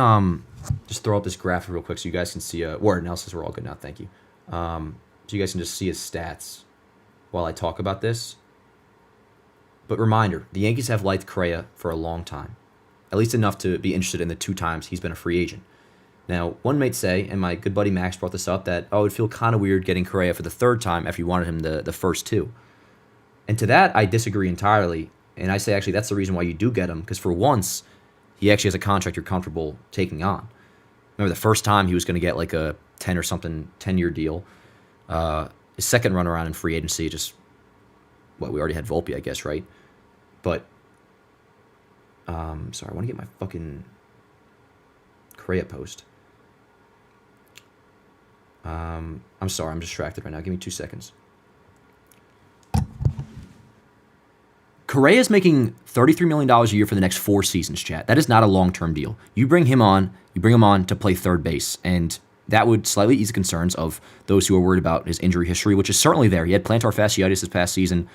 just throw up this graphic real quick so you guys can see. Word, Nell says we're all good now. Thank you. So you guys can just see his stats while I talk about this. But reminder, the Yankees have liked Correa for a long time, at least enough to be interested in the 2 times he's been a free agent. Now, one might say, and my good buddy Max brought this up, that, it would feel kind of weird getting Correa for the 3rd time after you wanted him the first 2. And to that, I disagree entirely. And I say, actually, that's the reason why you do get him, because for once, he actually has a contract you're comfortable taking on. Remember, the first time he was going to get a 10-year deal. His second run around in free agency, just Well, we already had Volpe, I guess, right? But, sorry, I want to get my fucking Correa post. I'm sorry, I'm distracted right now. Give me 2 seconds. Correa is making $33 million a year for the next 4 seasons, chat. That is not a long-term deal. You bring him on to play third base, and that would slightly ease the concerns of those who are worried about his injury history, which is certainly there. He had plantar fasciitis this past season,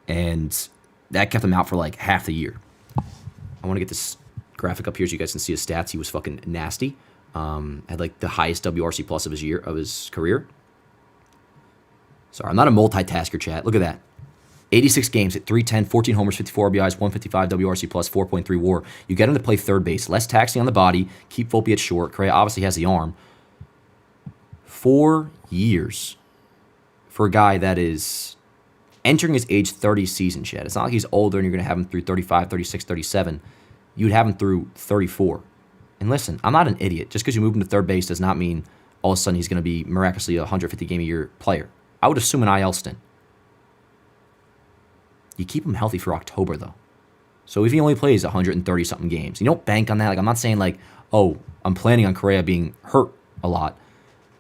and that kept him out for like half the year. I want to get this graphic up here so you guys can see his stats. He was fucking nasty. Had like the highest WRC plus of his career. Sorry, I'm not a multitasker, chat. Look at that. 86 games at 310, 14 homers, 54 RBIs, 155 WRC plus, 4.3 WAR. You get him to play third base, less taxing on the body, keep Volpe at short. Correa obviously has the arm. 4 years for a guy that is entering his age 30 season, chat. It's not like he's older and you're going to have him through 35, 36, 37. You would have him through 34. And listen, I'm not an idiot. Just because you move him to third base does not mean all of a sudden he's going to be miraculously a 150 game a year player. I would assume an IL stint. You keep him healthy for October, though. So if he only plays 130-something games, you don't bank on that. Like, I'm not saying, like, oh, I'm planning on Correa being hurt a lot.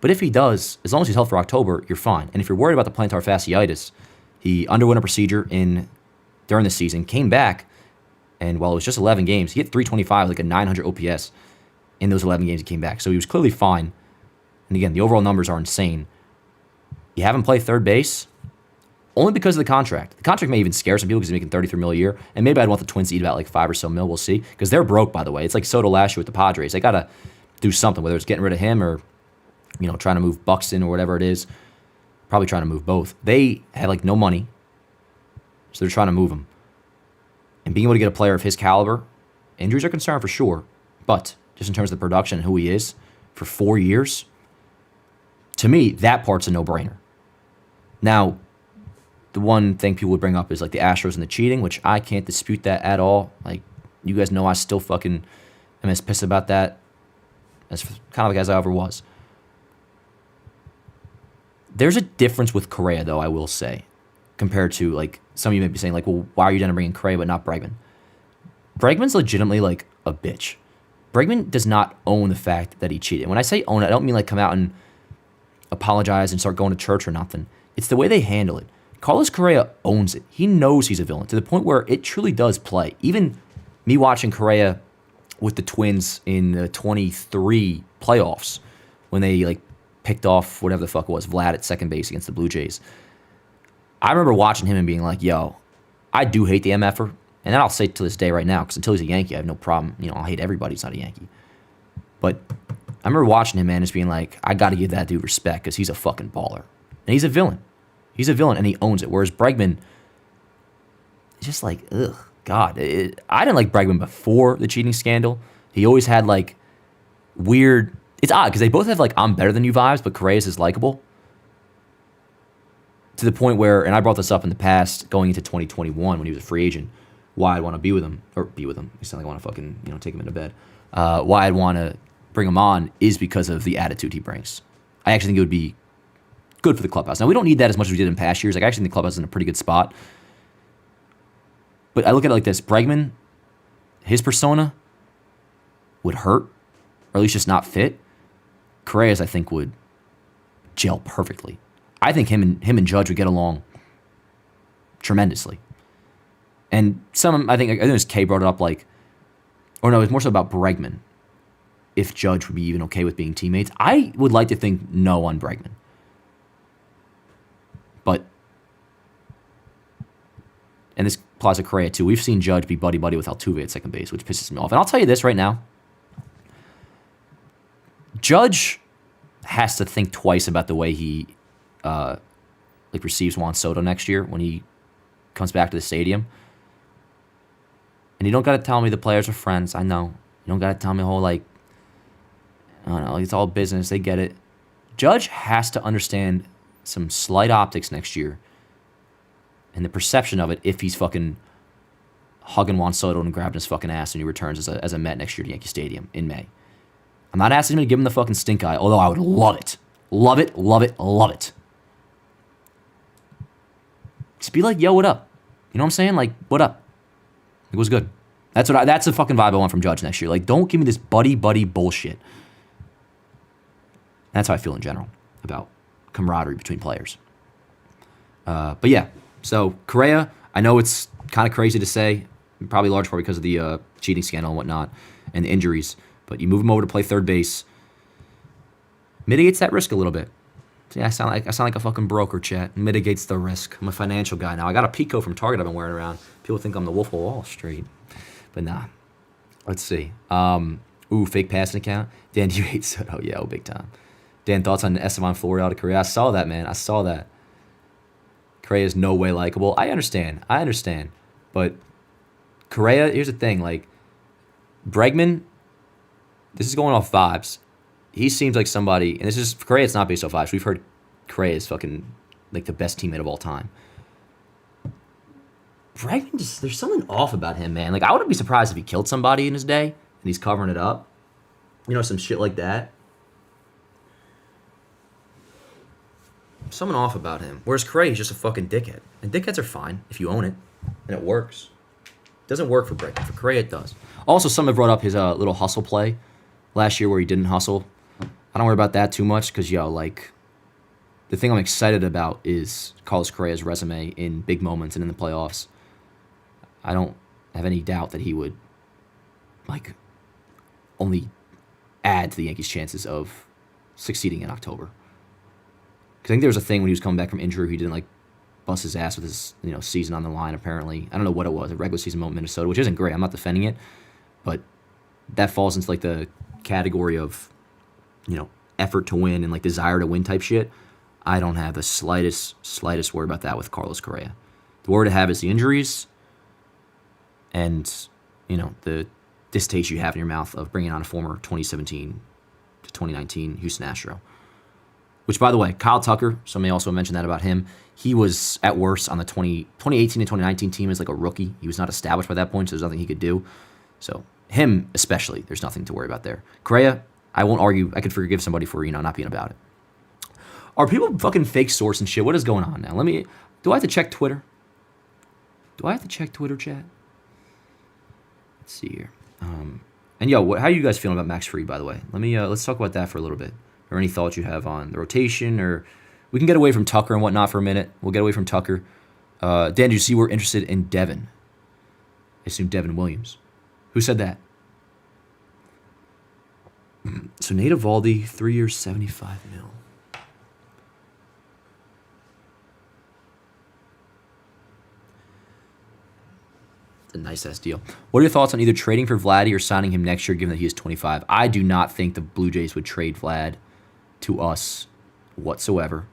But if he does, as long as he's healthy for October, you're fine. And if you're worried about the plantar fasciitis, he underwent a procedure during the season, came back, and while it was just 11 games, he hit 325, like a 900 OPS in those 11 games he came back. So he was clearly fine. And again, the overall numbers are insane. You have him play third base only because of the contract. The contract may even scare some people because he's making $33 million a year. And maybe I'd want the Twins to eat about like $5 or so mil. We'll see. Because they're broke, by the way. It's like Soto last year with the Padres. They got to do something, whether it's getting rid of him or, trying to move Buxton or whatever it is. Probably trying to move both. They have like no money. So they're trying to move him. And being able to get a player of his caliber, injuries are a concern for sure. But just in terms of the production and who he is for 4 years, to me, that part's a no-brainer. Now, the one thing people would bring up is like the Astros and the cheating, which I can't dispute that at all. Like, you guys know I still fucking am as pissed about that as kind of like as I ever was. There's a difference with Correa, though, I will say, compared to, like, some of you may be saying, like, well, why are you done bringing Correa but not Bregman? Bregman's legitimately, like, a bitch. Bregman does not own the fact that he cheated. When I say own it, I don't mean, like, come out and apologize and start going to church or nothing. It's the way they handle it. Carlos Correa owns it. He knows he's a villain to the point where it truly does play. Even me watching Correa with the Twins in the 23 playoffs when they, like, picked off whatever the fuck it was, Vlad at second base against the Blue Jays. I remember watching him and being like, yo, I do hate the MFer. And then I'll say to this day right now, because until he's a Yankee, I have no problem. I'll hate everybody who's not a Yankee. But I remember watching him, man, just being like, I got to give that dude respect because he's a fucking baller. And he's a villain. He's a villain, and he owns it. Whereas Bregman is just like, ugh, God. I didn't like Bregman before the cheating scandal. He always had, like, weird... It's odd, because they both have, like, I'm better than you vibes, but Correa's is likable. To the point where, and I brought this up in the past, going into 2021 when he was a free agent, why I'd want to be with him. You sound like I want to fucking, take him into bed. Why I'd want to bring him on is because of the attitude he brings. I actually think it would be good for the clubhouse. Now, we don't need that as much as we did in past years. Like, I actually think the clubhouse is in a pretty good spot. But I look at it like this. Bregman, his persona would hurt, or at least just not fit. Correa's, I think, would gel perfectly. I think him and Judge would get along tremendously. And I think it was Kay brought it up, like, or no, it's more so about Bregman. If Judge would be even okay with being teammates. I would like to think no on Bregman. But, and this applies to Correa too, we've seen Judge be buddy-buddy with Altuve at second base, which pisses me off. And I'll tell you this right now. Judge has to think twice about the way he receives Juan Soto next year when he comes back to the stadium. And you don't got to tell me the players are friends. I know. You don't got to tell me the whole, like, I don't know, it's all business. They get it. Judge has to understand some slight optics next year and the perception of it if he's fucking hugging Juan Soto and grabbing his fucking ass when he returns as a Met next year to Yankee Stadium in May. I'm not asking him to give him the fucking stink eye, although I would love it. Love it, love it, love it. Just be like, yo, what up? You know what I'm saying? Like, what up? It was good. That's the fucking vibe I want from Judge next year. Like, don't give me this buddy bullshit. That's how I feel in general about camaraderie between players. But yeah, so Correa, I know it's kind of crazy to say, probably large part because of the cheating scandal and whatnot and the injuries, but you move him over to play third base, mitigates that risk a little bit. See, I sound like a fucking broker, chat. Mitigates the risk. I'm a financial guy now. I got a Pico from Target I've been wearing around. People think I'm the Wolf of Wall Street, but nah. Let's see. Fake passing account. Dan, do you hate Soto? Yeah, big time. Dan, thoughts on Estevan Florial to Correa? I saw that, man. I saw that. Correa is no way likable. I understand. But Correa, here's the thing. Like, Bregman, this is going off vibes. He seems like somebody, and this is, for Correa, it's not based off vibes. We've heard Correa is fucking, like, the best teammate of all time. Bregman, there's something off about him, man. Like, I wouldn't be surprised if he killed somebody in his day, and he's covering it up. You know, some shit like that. Something off about him. Whereas Correa is just a fucking dickhead. And dickheads are fine if you own it, and it works. It doesn't work for Bregman. For Correa, it does. Also, someone brought up his little hustle play last year where he didn't hustle. I don't worry about that too much because, like, the thing I'm excited about is Carlos Correa's resume in big moments and in the playoffs. I don't have any doubt that he would, like, only add to the Yankees' chances of succeeding in October. Because I think there was a thing when he was coming back from injury, he didn't, like, bust his ass with his, season on the line, apparently. I don't know what it was, a regular season moment in Minnesota, which isn't great. I'm not defending it. But that falls into, like, the category of, effort to win and, like, desire to win type shit. I don't have the slightest worry about that with Carlos Correa. The worry to have is the injuries and, the distaste you have in your mouth of bringing on a former 2017 to 2019 Houston Astro. Which, by the way, Kyle Tucker, somebody also mentioned that about him. He was, at worst, on the 2018 and 2019 team as, like, a rookie. He was not established by that point, so there's nothing he could do. So, him especially, there's nothing to worry about there. Correa, I won't argue. I could forgive somebody for, not being about it. Are people fucking fake source and shit? What is going on now? Do I have to check Twitter? Chat? Let's see here. And how are you guys feeling about Max Fried, by the way? Let's talk about that for a little bit. Or any thoughts you have on the rotation, or we can get away from Tucker and whatnot for a minute. We'll get away from Tucker. Dan, did you see we're interested in Devin? I assume Devin Williams. Who said that? So Nate Eovaldi, 3 years, $75 million. It's a nice-ass deal. What are your thoughts on either trading for Vladdy or signing him next year, given that he is 25? I do not think the Blue Jays would trade Vlad to us whatsoever.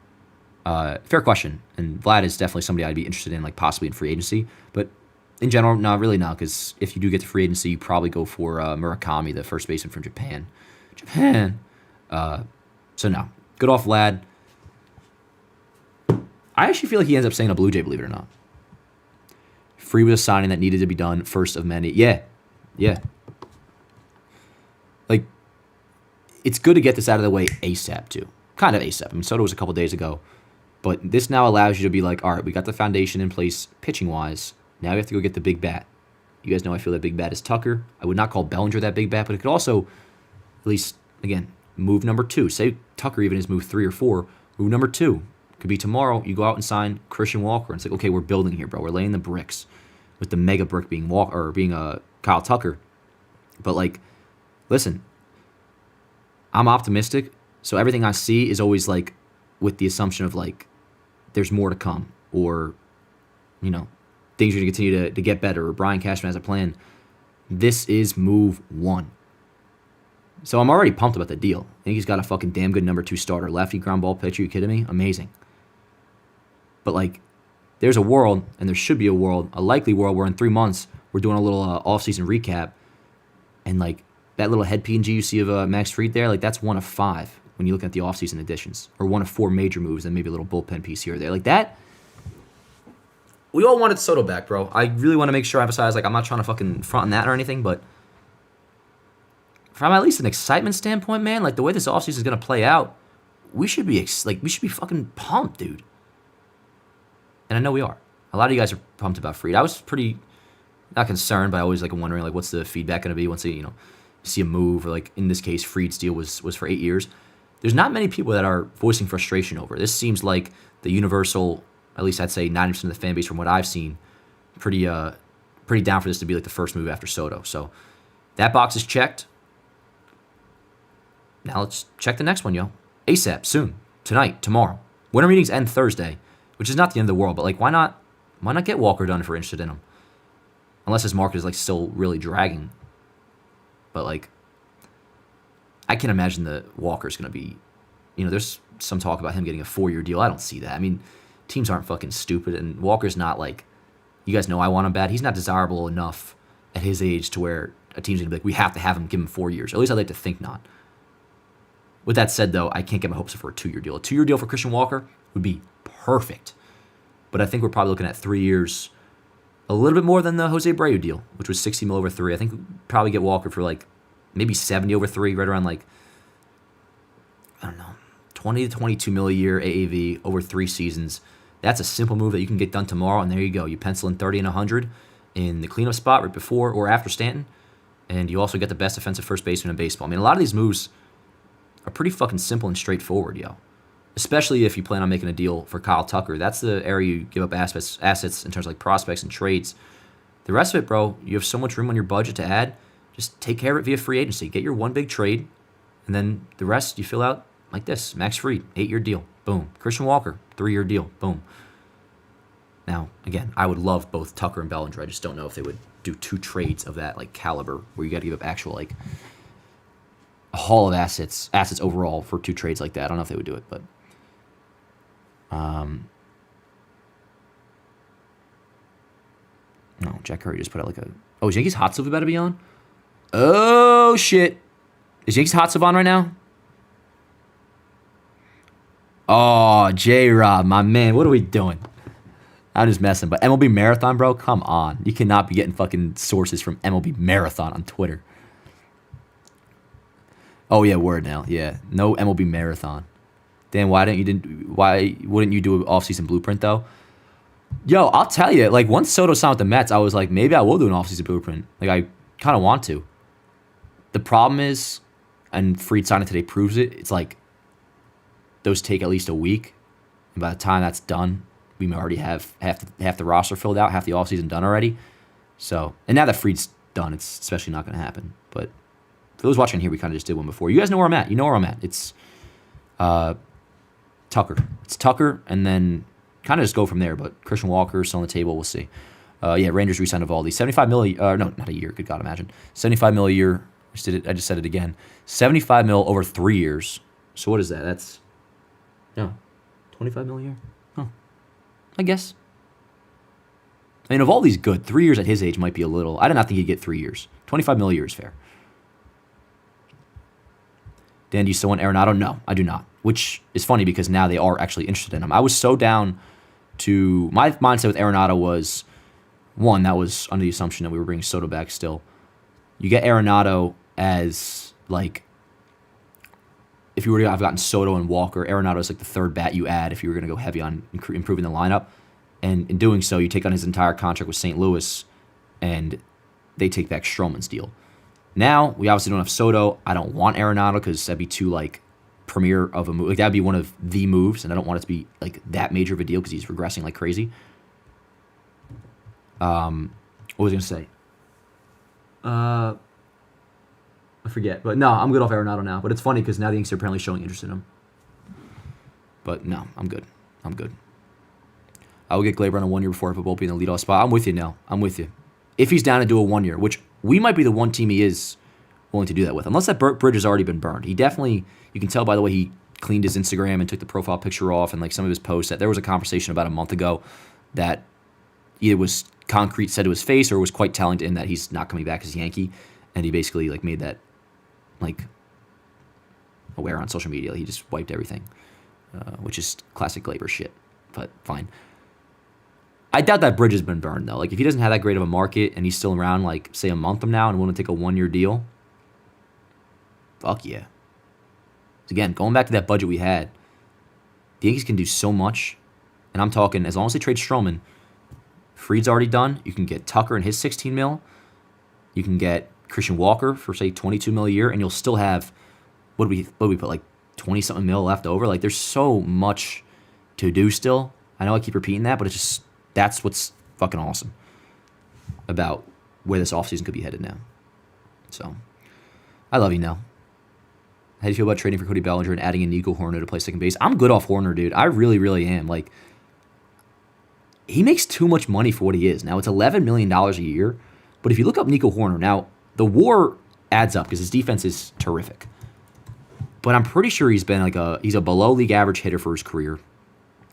Fair question. And Vlad is definitely somebody I'd be interested in, like, possibly in free agency. But in general, no, really not, because if you do get to free agency, you probably go for Murakami, the first baseman from Japan. So no. Good off Vlad. I actually feel like he ends up staying a Blue Jay, believe it or not. Free was a signing that needed to be done, first of many. Yeah. Like, it's good to get this out of the way ASAP, too. Kind of ASAP. I mean, Soto was a couple days ago. But this now allows you to be like, all right, we got the foundation in place pitching-wise. Now we have to go get the big bat. You guys know I feel that big bat is Tucker. I would not call Bellinger that big bat, but it could also, at least, again, move number 2. Say Tucker even is move 3 or 4. Move number 2. Could be tomorrow, you go out and sign Christian Walker. And it's like, okay, we're building here, bro. We're laying the bricks. With the mega brick being Kyle Tucker. But, like, listen, I'm optimistic. So everything I see is always, like, with the assumption of, like, there's more to come. Or, things are going to continue to get better. Or Brian Cashman has a plan. This is move 1. So I'm already pumped about the deal. I think he's got a fucking damn good number 2 starter. Lefty ground ball pitcher. You kidding me? Amazing. But, like, there's a world, and there should be a world, a likely world, where in 3 months we're doing a little off-season recap, and, like, that little head P&G you see of Max Fried there, like, that's 1 of 5 when you look at the off-season additions, or 1 of 4 major moves, and maybe a little bullpen piece here or there. Like, that, we all wanted Soto back, bro. I really want to make sure I emphasize, like, I'm not trying to fucking front on that or anything, but from at least an excitement standpoint, man, like, the way this offseason is going to play out, we should be fucking pumped, dude. And I know we are. A lot of you guys are pumped about Fried. I was pretty not concerned, but I always like wondering like what's the feedback going to be once they see a move, or like in this case Fried's deal was for 8 years. There's not many people that are voicing frustration over. This seems like the universal, at least I'd say 90% of the fan base from what I've seen, pretty down for this to be like the first move after Soto. So that box is checked. Now let's check the next one, yo. ASAP, soon, tonight, tomorrow. Winter meetings end Thursday, which is not the end of the world, but like why not get Walker done if we're interested in him? Unless his market is like still really dragging. But like I can imagine that Walker's going to be, there's some talk about him getting a 4-year deal. I don't see that. I mean, teams aren't fucking stupid, and Walker's not like, you guys know I want him bad. He's not desirable enough at his age to where a team's going to be like, we have to have him, give him 4 years. At least I'd like to think not. With that said, though, I can't get my hopes up for a 2-year deal. A 2-year deal for Christian Walker would be perfect. But I think we're probably looking at 3 years, a little bit more than the Jose Abreu deal, which was $60 million over 3. I think we'd probably get Walker for like maybe $70 million over 3, right around like, I don't know, $20 to $22 million a year AAV over 3 seasons. That's a simple move that you can get done tomorrow, and there you go. You pencil in 30 and 100 in the cleanup spot right before or after Stanton, and you also get the best defensive first baseman in baseball. I mean, a lot of these moves are pretty fucking simple and straightforward, yo. Especially if you plan on making a deal for Kyle Tucker. That's the area you give up assets in terms of like prospects and trades. The rest of it, bro, you have so much room on your budget to add. Just take care of it via free agency. Get your one big trade, and then the rest you fill out like this. Max Fried, 8-year deal. Boom. Christian Walker, 3-year deal. Boom. Now, again, I would love both Tucker and Bellinger. I just don't know if they would do 2 trades of that like caliber where you got to give up actual like a haul of assets overall for 2 trades like that. I don't know if they would do it, but no, Jack Curry just put out like a... Oh, is Yankees Hot Stove about to be on? Oh, shit. Is Yankees Hot Stove on right now? Oh, J-Rob, my man. What are we doing? I'm just messing. But MLB Marathon, bro, come on. You cannot be getting fucking sources from MLB Marathon on Twitter. Oh, yeah, word now. Yeah, no MLB Marathon. Dan, why wouldn't you do an offseason blueprint, though? Yo, I'll tell you, like, once Soto signed with the Mets, I was like, maybe I will do an offseason blueprint. Like, I kind of want to. The problem is, and Fried signing today proves it, it's like those take at least a week. And by the time that's done, we may already have half the roster filled out, half the offseason done already. So, and now that Fried's done, it's especially not going to happen. But for those watching here, we kind of just did one before. You guys know where I'm at. You know where I'm at. It's Tucker. It's Tucker, and then kind of just go from there. But Christian Walker still on the table. We'll see. Yeah, Rangers re-signed Evaldi. $75 million. No, not a year. Good God, imagine. $75 million a year. I just said it again. $75 million over 3 years. So what is that? That's $25 million a year. Huh. I guess. I mean, Evaldi's good. 3 years at his age might be a little. I did not think he'd get 3 years. $25 million a year is fair. Dan, do you still want Arenado? No, I do not. Which is funny because now they are actually interested in him. I was so down to... My mindset with Arenado was, one, that was under the assumption that we were bringing Soto back still. You get Arenado as, like... If you were to have gotten Soto and Walker, Arenado is like the third bat you add if you were going to go heavy on improving the lineup. And in doing so, you take on his entire contract with St. Louis, and they take back Stroman's deal. Now, we obviously don't have Soto. I don't want Arenado because that'd be too, like, premier of a move. Like, that'd be one of the moves, and I don't want it to be, like, that major of a deal because he's regressing like crazy. What was I going to say? I forget. But, no, I'm good off Arenado now. But it's funny because now the Yankees are apparently showing interest in him. But, no, I'm good. I will get Gleyber on a 1 year before I put Volpe in the leadoff spot. I'm with you now. I'm with you. If he's down to do a 1 year, which we might be the one team he is willing to do that with, unless that bridge has already been burned. He definitely, you can tell by the way he cleaned his Instagram and took the profile picture off and like some of his posts that there was a conversation about a month ago that either was concrete said to his face or was quite telling to him that he's not coming back as a Yankee, and he basically like made that like aware on social media. He just wiped everything, which is classic Gleyber shit, but fine. I doubt that bridge has been burned, though. Like, if he doesn't have that great of a market and he's still around, like, say, a month from now and willing to take a 1 year deal, fuck yeah. Again, going back to that budget we had, the Yankees can do so much, and I'm talking, as long as they trade Stroman, Fried's already done. You can get Tucker and his 16 mil. You can get Christian Walker for, say, 22 mil a year, and you'll still have, what do we put, like 20-something mil left over? Like, there's so much to do still. I know I keep repeating that, but it's just, that's what's fucking awesome about where this offseason could be headed now. So, I love you, Nell. How do you feel about trading for Cody Bellinger and adding in Nico Hoerner to play second base? I'm good off Hoerner, dude. I really, really am. Like, he makes too much money for what he is. Now, it's $11 million a year, but if you look up Nico Hoerner, now, the WAR adds up because his defense is terrific. But I'm pretty sure he's a below league average hitter for his career.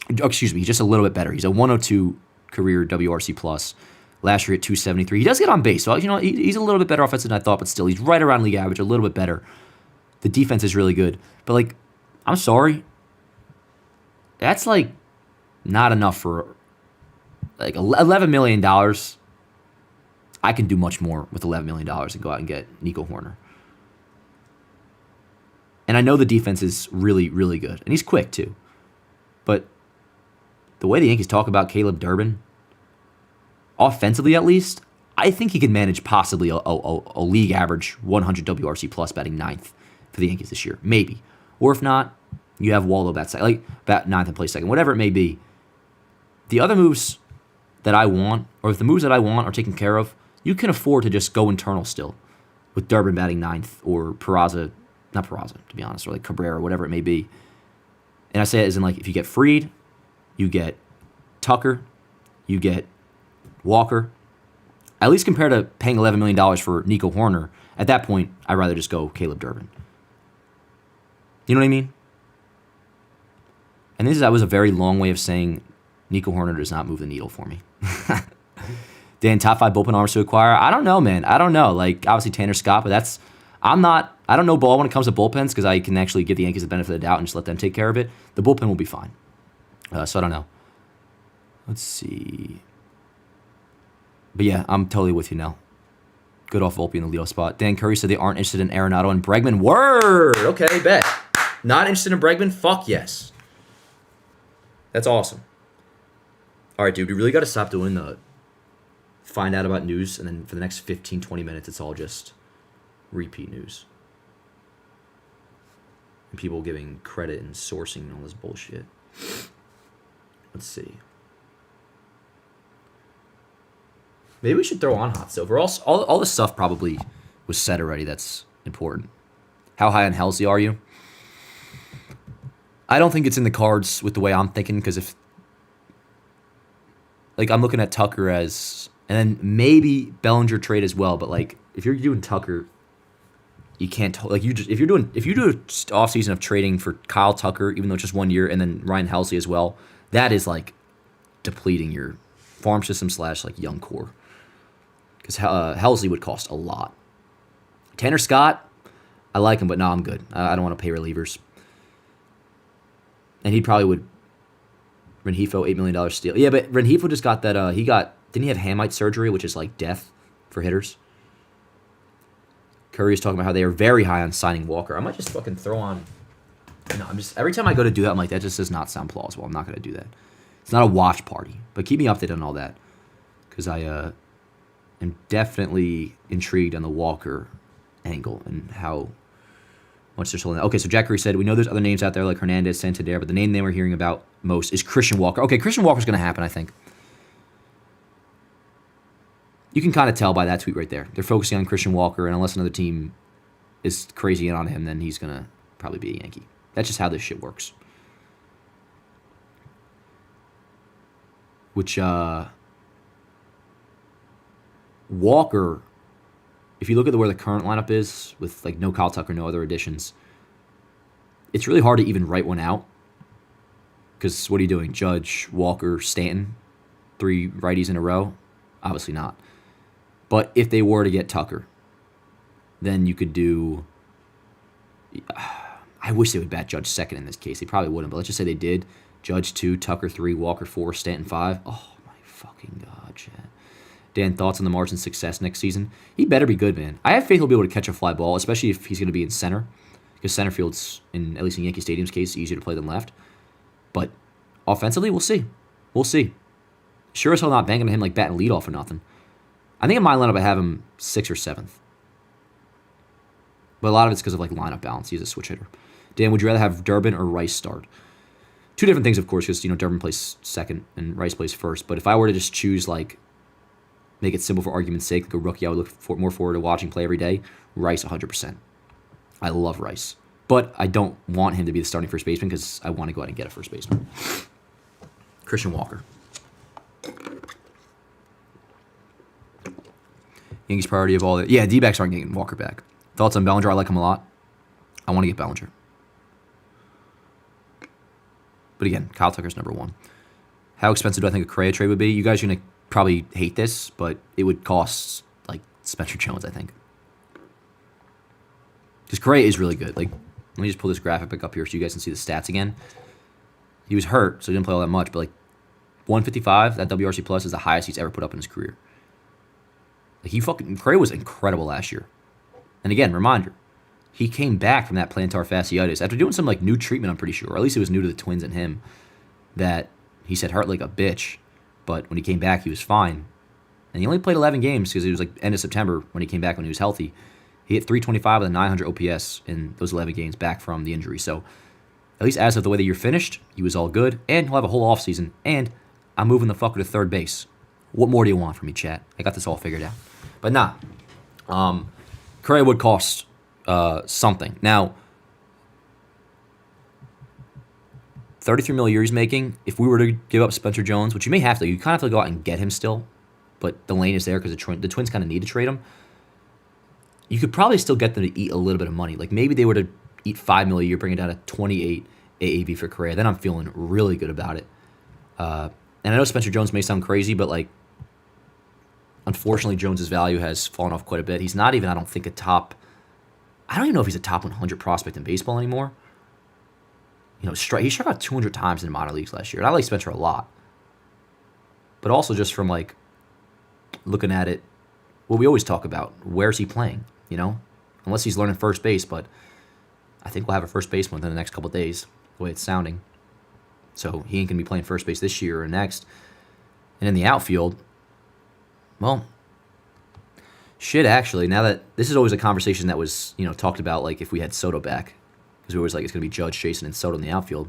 Excuse me, he's just a little bit better. He's a 102 career WRC plus. Last year at 273. He does get on base, so he's a little bit better offensive than I thought, but still, he's right around league average, a little bit better. The defense is really good. But, like, I'm sorry. That's, like, not enough for, like, $11 million. I can do much more with $11 million and go out and get Nico Hoerner. And I know the defense is really, really good. And he's quick, too. But the way the Yankees talk about Caleb Durbin, offensively at least, I think he can manage possibly a league average 100 WRC plus batting ninth for the Yankees this year. Maybe. Or if not, you have Waldo bat ninth and play second. Whatever it may be. The other moves that I want, or if the moves that I want are taken care of, you can afford to just go internal still with Durbin batting ninth or not Peraza, to be honest, or like Cabrera, whatever it may be. And I say it as in, like, if you get Fried, you get Tucker, you get Walker, at least compared to paying $11 million for Nico Hoerner, at that point, I'd rather just go Caleb Durbin. You know what I mean? And that was a very long way of saying Nico Hoerner does not move the needle for me. Dan, top 5 bullpen arms to acquire? I don't know, man. I don't know. Like, obviously Tanner Scott, but I don't know ball when it comes to bullpens because I can actually give the Yankees the benefit of the doubt and just let them take care of it. The bullpen will be fine. So I don't know. Let's see. But yeah, I'm totally with you now. Good off Volpe in the leadoff spot. Dan Curry said they aren't interested in Arenado and Bregman. Word! Okay, bet. Not interested in Bregman? Fuck yes. That's awesome. All right, dude, we really got to stop doing the find out about news, and then for the next 15, 20 minutes, it's all just repeat news. And people giving credit and sourcing and all this bullshit. Let's see. Maybe we should throw on hot stove. All this stuff probably was said already that's important. How high on Halsey are you? I don't think it's in the cards with the way I'm thinking, because if, like, I'm looking at Tucker as, and then maybe Bellinger trade as well, but, like, if you're doing Tucker, you can't, like, if you do an offseason of trading for Kyle Tucker, even though it's just 1 year, and then Ryan Halsey as well, that is, like, depleting your farm system / like young core. Because Halsey would cost a lot. Tanner Scott, I like him, but no, I'm good. I don't want to pay relievers. And he probably would. Rengifo, $8 million steal. Yeah, but Rengifo just got that. Didn't he have hamite surgery, which is like death for hitters? Curry is talking about how they are very high on signing Walker. I might just fucking throw on. No, every time I go to do that, I'm like, that just does not sound plausible. I'm not going to do that. It's not a watch party, but keep me updated on all that, because I am definitely intrigued on the Walker angle and how much they're selling. Okay, so Jack Curry said, we know there's other names out there like Hernandez, Santander, but the name they were hearing about most is Christian Walker. Okay, Christian Walker's going to happen, I think. You can kind of tell by that tweet right there. They're focusing on Christian Walker, and unless another team is crazy in on him, then he's going to probably be a Yankee. That's just how this shit works. Which, Walker, if you look at where the current lineup is, with like no Kyle Tucker, no other additions, it's really hard to even write one out. Because what are you doing? Judge, Walker, Stanton, 3 righties in a row? Obviously not. But if they were to get Tucker, then you could do... I wish they would bat Judge second in this case. They probably wouldn't, but let's just say they did. Judge 2, Tucker 3, Walker 4, Stanton 5. Oh my fucking God, Chad. Dan, thoughts on the Martian's success next season? He better be good, man. I have faith he'll be able to catch a fly ball, especially if he's going to be in center, because center field's, at least in Yankee Stadium's case, easier to play than left. But offensively, we'll see. We'll see. Sure as hell not banking on him like batting leadoff or nothing. I think in my lineup I have him 6th or 7th. But a lot of it's because of like lineup balance. He's a switch hitter. Dan, would you rather have Durbin or Rice start? Two different things, of course, because Durbin plays second and Rice plays first. But if I were to just choose like make it simple for argument's sake, like a rookie I would look more forward to watching play every day, Rice 100%. I love Rice. But I don't want him to be the starting first baseman because I want to go out and get a first baseman. Christian Walker. Yankees priority of all that. Yeah, D-backs aren't getting Walker back. Thoughts on Bellinger? I like him a lot. I want to get Bellinger. But again, Kyle Tucker's number one. How expensive do I think a Correa trade would be? You guys are going to probably hate this, but it would cost like Spencer Jones, I think. Because Correa is really good. Like, let me just pull this graphic back up here so you guys can see the stats again. He was hurt, so he didn't play all that much, but like 155, that WRC plus is the highest he's ever put up in his career. Like Correa was incredible last year. And again, reminder, he came back from that plantar fasciitis after doing some like new treatment, I'm pretty sure, or at least it was new to the Twins and him, that he said hurt like a bitch, but when he came back, he was fine. And he only played 11 games because it was like end of September when he came back when he was healthy. He hit 325 with a 900 OPS in those 11 games back from the injury. So at least as of the way that you're finished, he was all good, and he'll have a whole offseason, and I'm moving the fucker to third base. What more do you want from me, chat? I got this all figured out. But nah, Correa would cost something. Now, $33 million a year he's making. If we were to give up Spencer Jones, which you may have to, you kind of have to go out and get him still, but the lane is there because the Twins kind of need to trade him. You could probably still get them to eat a little bit of money. Like maybe they were to eat $5 million a year, bring it down to 28 AAV for Correa. Then I'm feeling really good about it. And I know Spencer Jones may sound crazy, but like, unfortunately, Jones's value has fallen off quite a bit. He's not even, I don't think, I don't even know if he's a top 100 prospect in baseball anymore. He struck out 200 times in the minor leagues last year. And I like Spencer a lot. But also just from like looking at it, what we always talk about, where's he playing? Unless he's learning first base, but I think we'll have a first baseman within the next couple of days, the way it's sounding. So he ain't going to be playing first base this year or next. And in the outfield, well, shit, actually, now that this is always a conversation that was, talked about, like if we had Soto back, because we were always like, it's going to be Judge, Jason, and Soto in the outfield.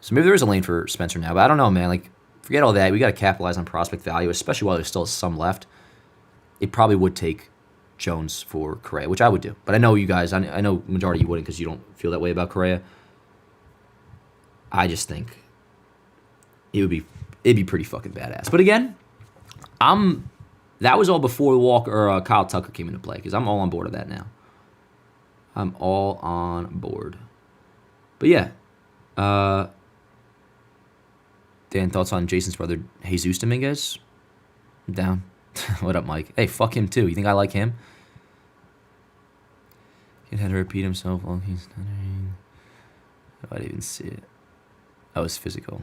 So maybe there is a lane for Spencer now, but I don't know, man. Like, forget all that. We got to capitalize on prospect value, especially while there's still some left. It probably would take Jones for Correa, which I would do. But I know you guys, I know majority of you wouldn't because you don't feel that way about Correa. I just think it'd be pretty fucking badass. But again, that was all before Walker or Kyle Tucker came into play because I'm all on board with that now. I'm all on board. But yeah, Dan, thoughts on Jason's brother Jesus Dominguez? I'm down. What up, Mike? Hey, fuck him too. You think I like him? He had to repeat himself while he's stuttering. I didn't even see it. That was physical.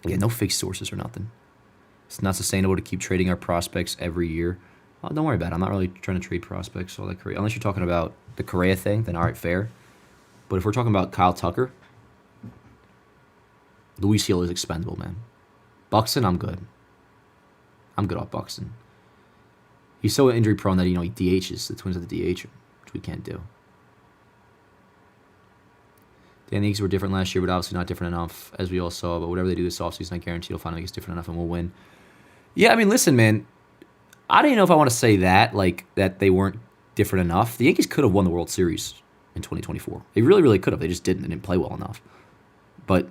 Yeah, no fake sources or nothing. It's not sustainable to keep trading our prospects every year. Well, don't worry about it. I'm not really trying to trade prospects all that crazy. Unless you're talking about the Correa thing, then all right, fair. But if we're talking about Kyle Tucker, Luis Hill is expendable, man. Buxton, I'm good. I'm good off Buxton. He's so injury prone that he DHs. The Twins have the DH, which we can't do. The Yankees were different last year, but obviously not different enough, as we all saw. But whatever they do this offseason, I guarantee you'll find it's different enough and we'll win. Yeah, I mean, listen, man. I don't even know if I want to say that, like, that they weren't different enough. The Yankees could have won the World Series in 2024. They really, really could have. They just didn't. They didn't play well enough. But,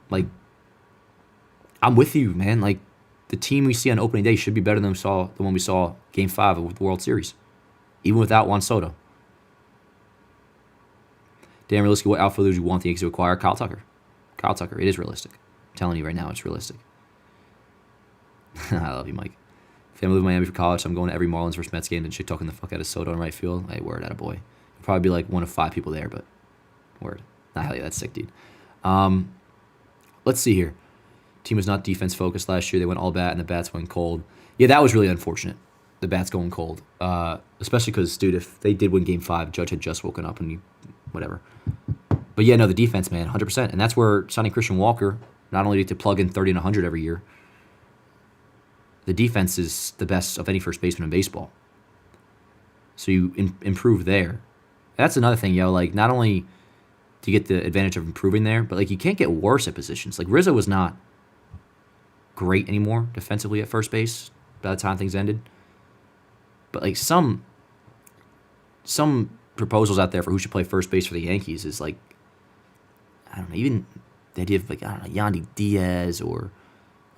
like, I'm with you, man. Like, the team we see on opening day should be better than the one we saw Game 5 of the World Series, even without Juan Soto. Dan, realistically, what outfielder do you want the Yankees to acquire? Kyle Tucker. Kyle Tucker. It is realistic. I'm telling you right now, it's realistic. I love you, Mike. Family live in Miami for college, so I'm going to every Marlins versus Mets game and shit talking the fuck out of Soto in right field. Hey, word, attaboy. You'll probably be like one of 5 people there, but word. Nah, hell yeah, that's sick, dude. Let's see here. Team was not defense focused last year. They went all bat and the bats went cold. Yeah, that was really unfortunate. The bats going cold. Especially because, dude, if they did win Game 5, Judge had just woken up and whatever. But yeah, no, the defense, man, 100%. And that's where signing Christian Walker, not only to plug in 30 and 100 every year, the defense is the best of any first baseman in baseball. So you improve there. That's another thing, like, not only do you get the advantage of improving there, but, like, you can't get worse at positions. Like, Rizzo was not great anymore defensively at first base by the time things ended. But, like, some proposals out there for who should play first base for the Yankees is, like, I don't know, even the idea of, like, I don't know, Yandy Diaz, or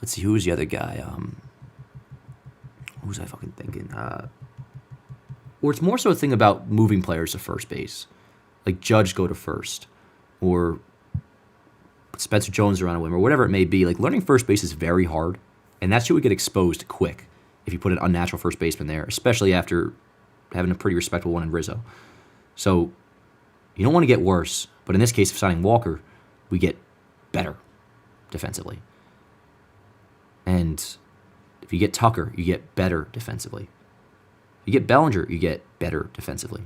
let's see, who was the other guy? Who was I fucking thinking? Or it's more so a thing about moving players to first base. Like Judge go to first, or Spencer Jones to run a win, or whatever it may be. Like, learning first base is very hard, and that shit would get exposed quick if you put an unnatural first baseman there, especially after having a pretty respectable one in Rizzo. So you don't want to get worse, but in this case of signing Walker, we get better defensively. And if you get Tucker, you get better defensively. If you get Bellinger, you get better defensively.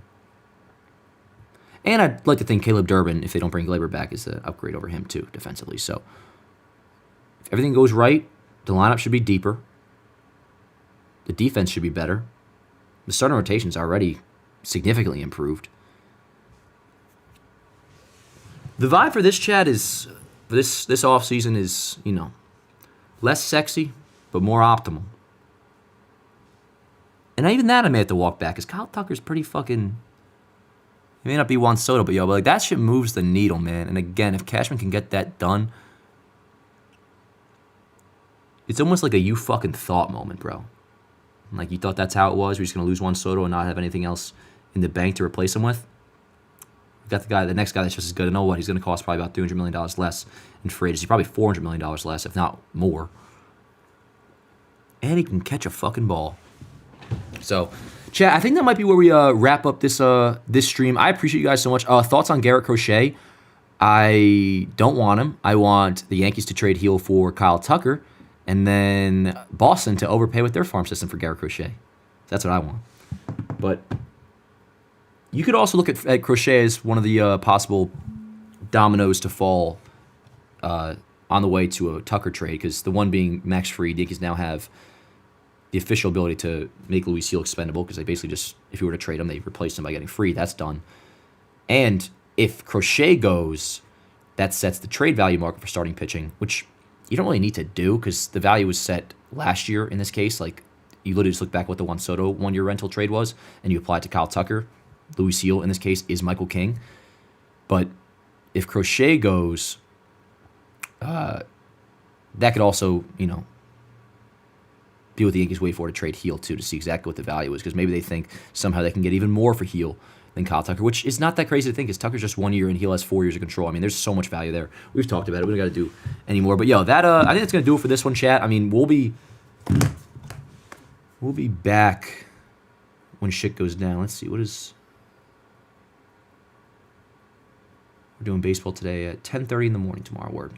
And I'd like to think Caleb Durbin, if they don't bring Glaber back, is an upgrade over him too, defensively. So if everything goes right, the lineup should be deeper. The defense should be better. The starting rotation's already significantly improved. The vibe for this chat is, for this offseason is, less sexy, but more optimal. And even that I may have to walk back, because Kyle Tucker's pretty fucking... He may not be Juan Soto, but like, that shit moves the needle, man. And again, if Cashman can get that done, it's almost like a you fucking thought moment, bro. Like, you thought that's how it was. We're just going to lose Juan Soto and not have anything else in the bank to replace him with. We got the next guy that's just as good. And know what? He's going to cost probably about $300 million less in free agency. Probably $400 million less, if not more. And he can catch a fucking ball. So, chat, I think that might be where we wrap up this stream. I appreciate you guys so much. Thoughts on Garrett Crochet? I don't want him. I want the Yankees to trade Heel for Kyle Tucker, and then Boston to overpay with their farm system for Garrett Crochet. That's what I want. But you could also look at Crochet as one of the possible dominoes to fall on the way to a Tucker trade, because the one being Max Fried, the Yankees now have the official ability to make Luis Heel expendable, because they basically just, if you were to trade him, they replace him by getting Fried. That's done. And if Crochet goes, that sets the trade value market for starting pitching, which you don't really need to do, because the value was set last year in this case. Like, you literally just look back what the Juan Soto one-year rental trade was, and you apply it to Kyle Tucker. Luis Heel, in this case, is Michael King. But if Crochet goes, that could also, be what the Yankees wait for to trade Heel too, to see exactly what the value is, because maybe they think somehow they can get even more for Heel than Kyle Tucker, which is not that crazy to think, because Tucker's just 1 year and Heel has 4 years of control. I mean, there's so much value there. We've talked about it. We don't got to do anymore. But I think that's gonna do it for this one, chat. I mean, we'll be back when shit goes down. Let's see, we're doing baseball today at 10:30 in the morning tomorrow. Word.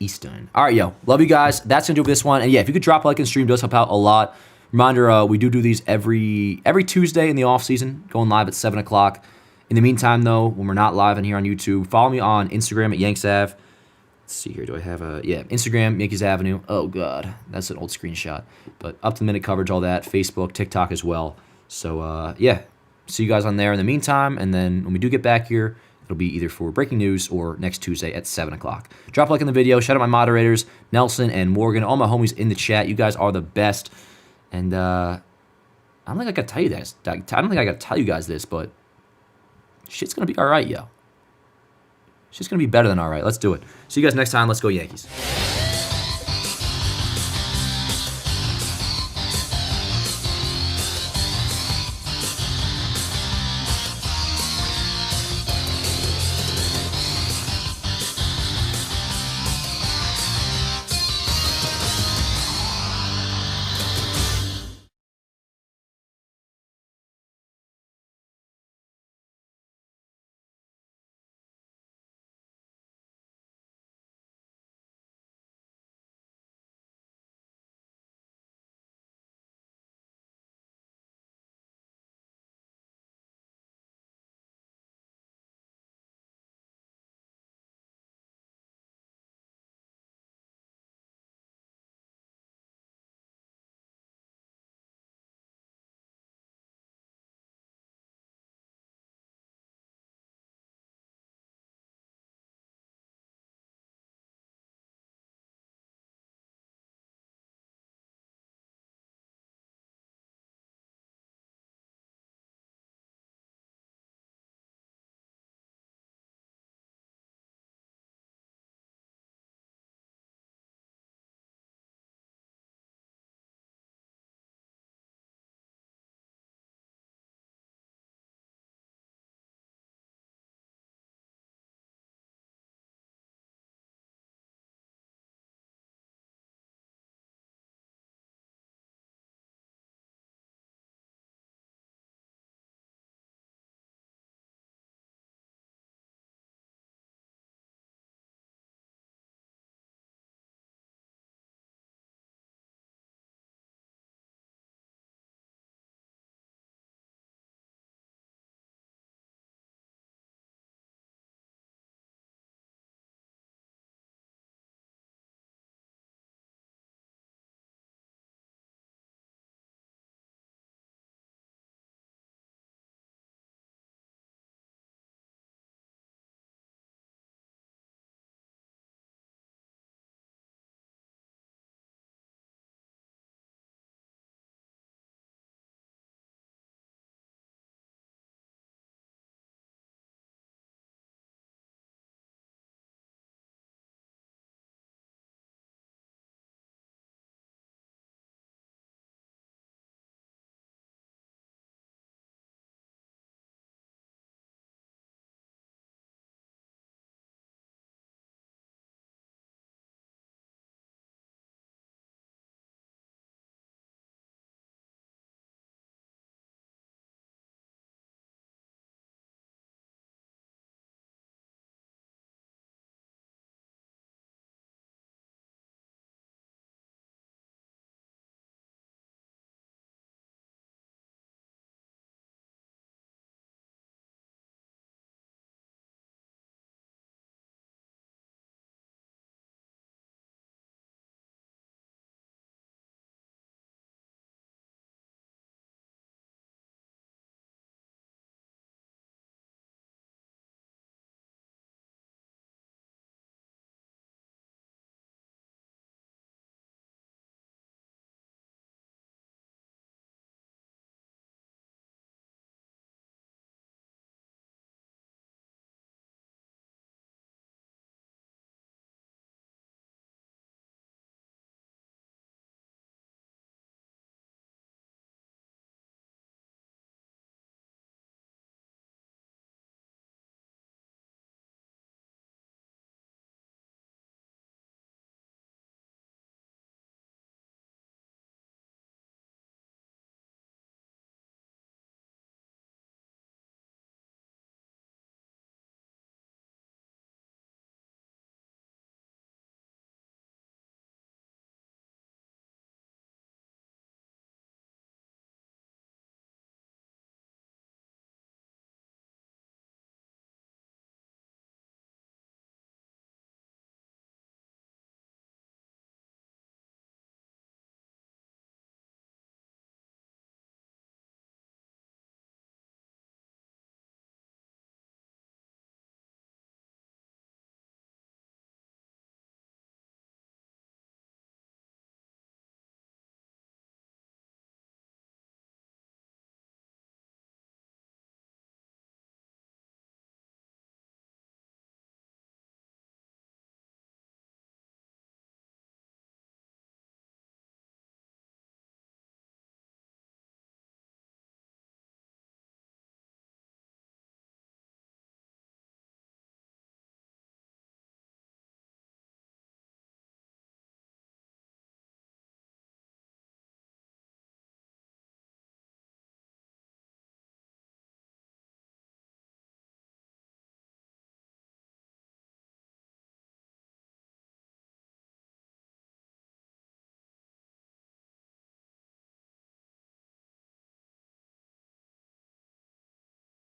Eastern. All right, love you guys. That's gonna do it for this one. And yeah, if you could drop a like and stream, does help out a lot. Reminder, we do these every Tuesday in the off season, going live at 7 o'clock. In the meantime, though, when we're not live in here on YouTube, follow me on Instagram at Yanks Ave. Let's see here. Do I have Instagram, Yankees Avenue. Oh god, that's an old screenshot. But up to the minute coverage, all that. Facebook, TikTok as well. So see you guys on there in the meantime. And then when we do get back here, it'll be either for breaking news or next Tuesday at 7 o'clock. Drop a like in the video. Shout out my moderators, Nelson and Morgan, all my homies in the chat. You guys are the best. And I don't think I got to tell you this. I don't think I got to tell you guys this, but shit's going to be all right, Shit's going to be better than all right. Let's do it. See you guys next time. Let's go Yankees.